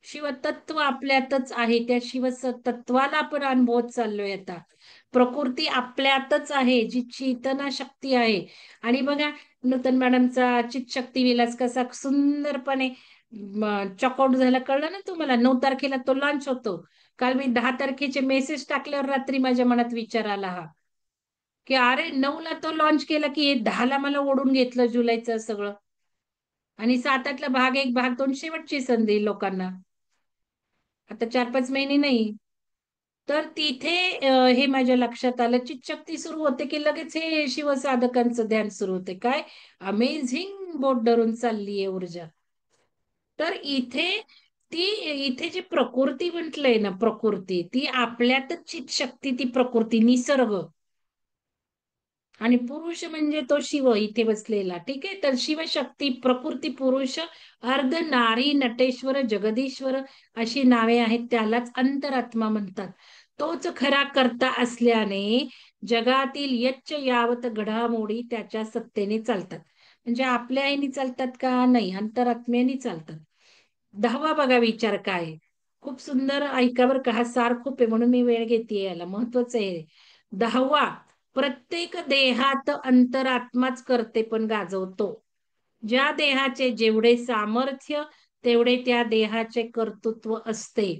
शिवतत्व आपल्यातच आहे. त्या शिवतत्वाला आपण अनुभवत चाललोय आता. प्रकृती आपल्यातच आहे, जी चेतना शक्ती आहे. आणि बघा, नूतन मॅडमचा चित शक्ती विलास कसा सुंदरपणे चॉकआउट झाला, कळलं ना तुम्हाला? 9 तारखेला तो लॉन्च होतो. काल मी 10 तारखेचे मेसेज टाकल्यावर रात्री माझ्या मनात विचार आला हा, की अरे 9ला तो लॉन्च केला की 10ला मला ओढून घेतलं जुलैचं सगळं. आणि 7-8ला भाग 1 भाग 2 शेवटची संधी लोकांना. आता 4-5 महिने नाही. तर तिथे हे माझ्या लक्षात आलं, चितशक्ती सुरू होते की लगेच हे शिवसाधकांचं ध्यान सुरू होते. काय अमेझिंग बोट धरून चालली आहे ऊर्जा. तर इथे जी प्रकृती म्हटलंय ना, प्रकृती ती आपल्यातच चितशक्ती, ती प्रकृती निसर्ग, आणि पुरुष म्हणजे तो शिव इथे बसलेला. ठीक आहे, तर शिवशक्ती, प्रकृती पुरुष, अर्ध नारी, नटेश्वर, जगदीश्वर अशी नावे आहेत. त्यालाच अंतरात्मा म्हणतात. तोच खरा करता असल्याने जगातील यच्च यावत घडामोडी त्याच्या सत्तेने चालतात. म्हणजे आपल्या आईने चालतात का? नाही, अंतरात्म्याने चालतात. 10वा बघा विचार काय आहे. खूप सुंदर ऐका बरं का, हा सार खूप आहे म्हणून मी वेळ घेते याला, महत्वाचं आहे. 10वा, प्रत्येक देहात अंतरात्माच करते पण गाजवतो. ज्या देहाचे जेवढे सामर्थ्य तेवढे त्या देहाचे कर्तृत्व असते.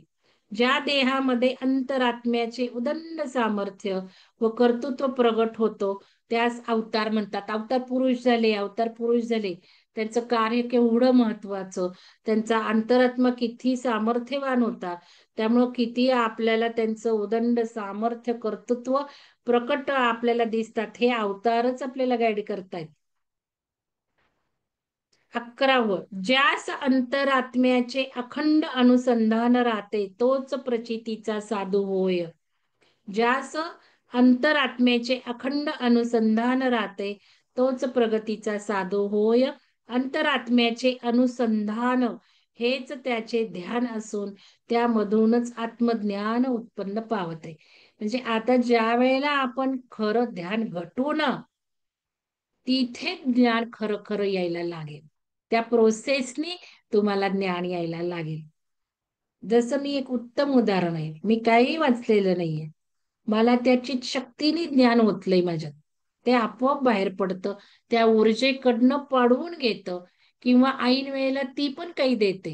ज्या देहामध्ये अंतरात्म्याचे उदंड सामर्थ्य व कर्तृत्व प्रगट होतो त्यास अवतार म्हणतात. अवतार पुरुष झाले, अवतार पुरुष झाले, त्यांचं कार्य केवढं महत्वाचं, त्यांचा अंतरात्मा किती सामर्थ्यवान होता, त्यामुळं किती आपल्याला त्यांचं उदंड सामर्थ्य कर्तृत्व प्रकट आपल्याला दिसतात. हे अवतारच आपल्याला गाईड करतायत. 11. ज्यास अंतरात्म्याचे अखंड अनुसंधान राहते तोच प्रचितीचा साधू होय. ज्यास अंतरात्म्याचे अखंड अनुसंधान राहते तोच प्रगतीचा साधू होय. अंतरात्म्याचे अनुसंधान हेच त्याचे ध्यान असून त्यामधूनच आत्मज्ञान उत्पन्न पावते. म्हणजे आता ज्या वेळेला आपण खरं ध्यान घटू ना, तिथे ज्ञान खरं खरं यायला लागेल. त्या प्रोसेसनी तुम्हाला ज्ञान यायला लागेल. जसं मी एक उत्तम उदाहरण आहे, मी काही वाचलेलं नाहीये, मला त्याची शक्तीने ज्ञान होतलंय माझ्यात. ते आपोआप बाहेर पडतं, त्या ऊर्जेकडनं पाडवून घेतं किंवा ऐन वेळेला ती पण काही देते.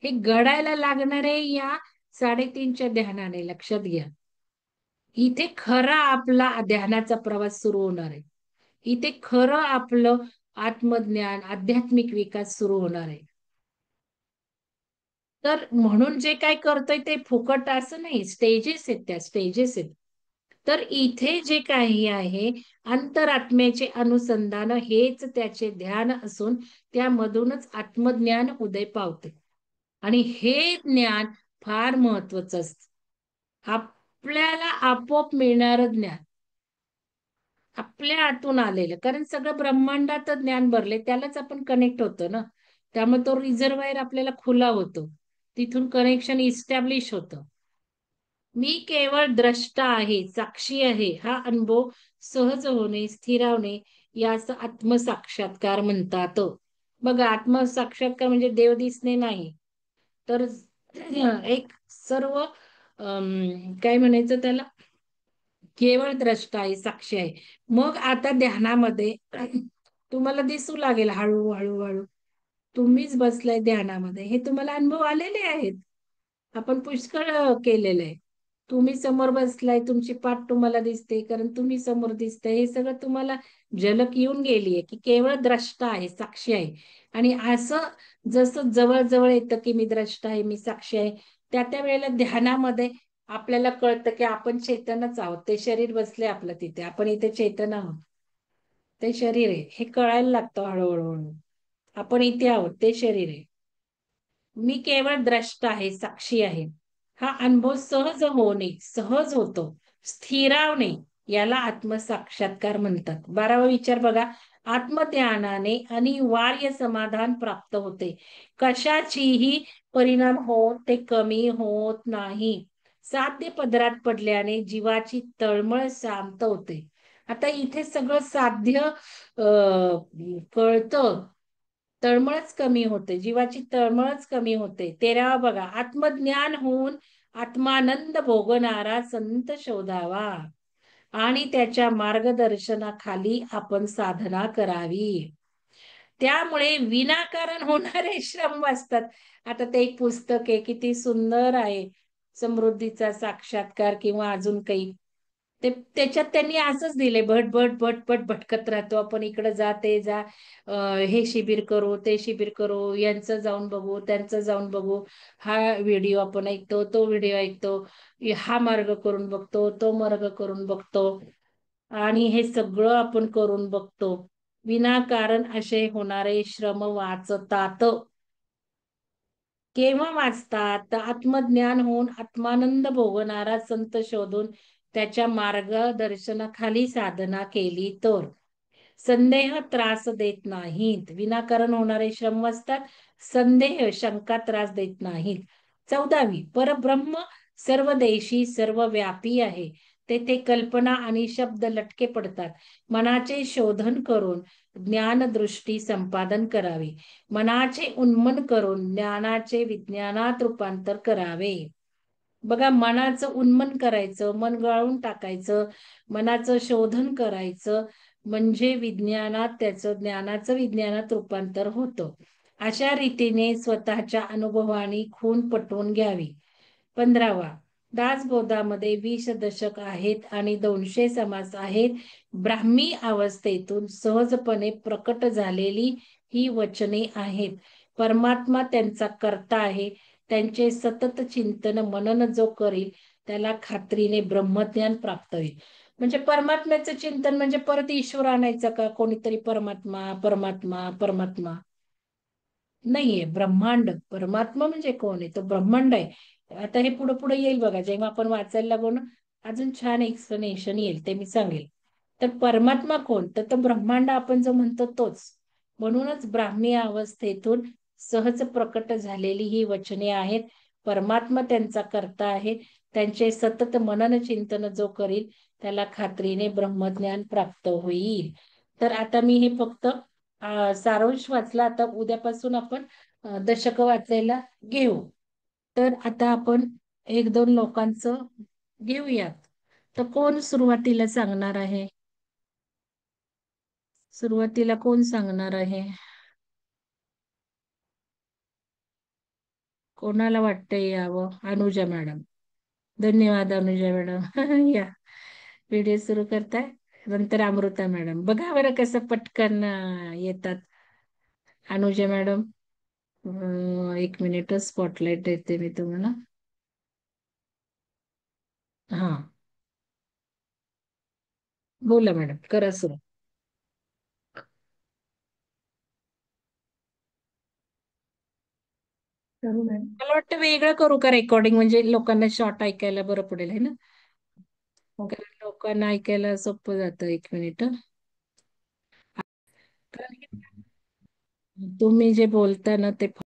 हे घडायला लागणारे या 3.5च्या ध्यानाने, लक्षात घ्या. इथे खरा आपला ध्यानाचा प्रवास सुरू होणार आहे. इथे खरं आपलं आत्मज्ञान, आध्यात्मिक विकास सुरू होणार आहे. तर म्हणून जे काय करतोय ते फुकट असं नाही, स्टेजेस आहेत, त्या स्टेजेस आहेत. तर इथे जे काही आहे, अंतरात्म्याचे अनुसंधान हेच त्याचे ध्यान असून त्यामधूनच आत्मज्ञान उदय पावते. आणि हे ज्ञान फार महत्वाचं असतं. आपल्याला आपोआप मिळणारं ज्ञान, आपल्या आतून आलेलं, कारण सगळं ब्रह्मांडात ज्ञान भरले, त्यालाच आपण कनेक्ट होतो ना. त्यामुळे तो रिझर्वायर आपल्याला खुला होतो, तिथून कनेक्शन इस्टॅब्लिश होतं. मी केवळ द्रष्टा आहे, साक्षी आहे, हा अनुभव सहज होणे, स्थिरावणे यास आत्मसाक्षात्कार म्हणतात. बघा, आत्मसाक्षात्कार म्हणजे देव दिसणे नाही, तर एक सर्व काय म्हणायचं त्याला, केवळ द्रष्टा आहे, साक्षी आहे. मग आता ध्यानामध्ये तुम्हाला दिसू लागेल हळूहळू हळू, तुम्हीच बसलाय ध्यानामध्ये, हे तुम्हाला अनुभव आलेले आहेत. आपण पुष्कळ केलेलं आहे. तुम्ही समोर बसलाय, तुमची पाठ तुम्हाला दिसते, कारण तुम्ही समोर दिसताय, हे सगळं तुम्हाला झलक येऊन गेलीये की केवळ द्रष्टा आहे, साक्षी आहे. आणि असं जसं जवळ जवळ येतं की मी द्रष्टा आहे, मी साक्षी आहे, त्या वेळेला ध्यानामध्ये आपल्याला कळतं की आपण चैतन्यच आहोत. ते शरीर बसले आपलं तिथे, आपण इथे चैतन्य आहोत, ते शरीर आहे, हे कळायला लागतं हळूहळू हळू. आपण इथे आहोत, ते शरीर आहे. मी केवळ द्रष्टा आहे, साक्षी आहे, हा अनुभव सहज होणे, सहज होतो, स्थिरावणे याला आत्मसाक्षात्कार म्हणतात. 12वा विचार बघा, आत्मज्ञानाने अनिवार्य समाधान प्राप्त होते. कशाचीही परिणाम होत ते कमी होत नाही. साध्य पदरात पडल्याने जीवाची तळमळ शांत होते. आता इथे सगळं साध्य कळतं, तळमळच कमी होते, जीवाची तळमळच कमी होते. 13वा बघा, आत्मज्ञान होऊन आत्मानंद भोगणारा संत शोधावा आणि त्याच्या मार्गदर्शनाखाली आपण साधना करावी. त्यामुळे विनाकारण होणारे श्रम वाचतात. आता ते एक पुस्तक आहे, किती सुंदर आहे, समृद्धीचा साक्षात्कार किंवा अजून काही, ते त्याच्यात त्यांनी असंच दिले, भट भट भट भट भटकत राहतो आपण, इकडे जा ते जा, हे शिबिर करू, ते शिबिर करू, यांचं जाऊन बघू, त्यांचं जाऊन बघू, हा व्हिडिओ आपण ऐकतो, तो व्हिडिओ ऐकतो, हा मार्ग करून बघतो, तो मार्ग करून बघतो, आणि हे सगळं आपण करून बघतो. विनाकारण असे होणारे श्रम वाचतात. केव्हा वाचतात? तर आत्मज्ञान होऊन आत्मानंद भोगणारा संत शोधून त्याच्या मार्गदर्शनाखाली साधना केली तर. संदेह त्रास देत नाहीत. विनाकारण होणारे श्रम वाचतात, संदेह, शंका त्रास देत नाहीत. 14वी, परब्रह्म सर्वदेशी सर्वव्यापी आहे. तेथे कल्पना आणि शब्द लटके पडतात. मनाचे शोधन करून ज्ञानदृष्टी संपादन करावी. मनाचे उन्मन करून ज्ञानाचे विज्ञानात रूपांतर करावे. बघा, मनाचं उन्मन करायचं, मन गाळून टाकायचं, मनाचं शोधन करायचं, म्हणजे विज्ञानात त्याचं, ज्ञानाचं विज्ञानात रूपांतर होतं. अशा रीतीने स्वतःच्या अनुभवाने खून पटवून घ्यावी. 15वा, दासबोधामध्ये 20 दशक आहेत आणि 200 समास आहेत. ब्राह्मी अवस्थेतून सहजपणे प्रकट झालेली ही वचने आहेत. परमात्मा त्यांचा कर्ता आहे. त्यांचे सतत चिंतन मनन जो करील त्याला खात्रीने ब्रह्मज्ञान प्राप्त होईल. म्हणजे परमात्म्याचं चिंतन म्हणजे परत ईश्वर आणायचा का, कोणीतरी परमात्मा परमात्मा परमात्मा? नाहीये. ब्रह्मांड, परमात्मा म्हणजे कोण आहे? तो ब्रह्मांड आहे. आता हे पुढे पुढे येईल बघा, जेव्हा आपण वाचायला लागू ना, अजून छान एक्सप्लेनेशन येईल, ते मी सांगेल. तर परमात्मा कोण? तर तो ब्रह्मांड आपण जो म्हणतो तोच. म्हणूनच ब्राह्मी अवस्थेतून सहज प्रकट झालेली ही वचने आहेत. परमात्मा त्यांचा कर्ता आहे. त्यांचे सतत मनन चिंतन जो करील त्याला खात्रीने ब्रह्मज्ञान प्राप्त होईल. तर आता मी हे फक्त सारांश वाचला. आता उद्यापासून आपण दशक वाचायला घेऊ. तर आता आपण एक दोन लोकांचं घेऊयात. तर कोण सुरुवातीला सांगणार आहे? सुरुवातीला कोण सांगणार आहे? कोणाला वाटतंय यावं? अनुजा मॅडम. धन्यवाद अनुजा मॅडम. या, व्हिडिओ सुरू करताय. नंतर अमृता मॅडम. बघा बरं कसं पटकन येतात. अनुजा मॅडम, एक मिनिट, स्पॉटलाइट देते मी तुम्हाला. हा, बोला मॅडम, करा सुरू. करू मॅम. मला वाटतं वेगळं करू का रेकॉर्डिंग, म्हणजे लोकांना शॉर्ट ऐकायला बरं पडेल है ना. हो. कारण लोकांना ऐकायला सोपं जातं. एक मिनिट. तुम्ही जे बोलता ना ते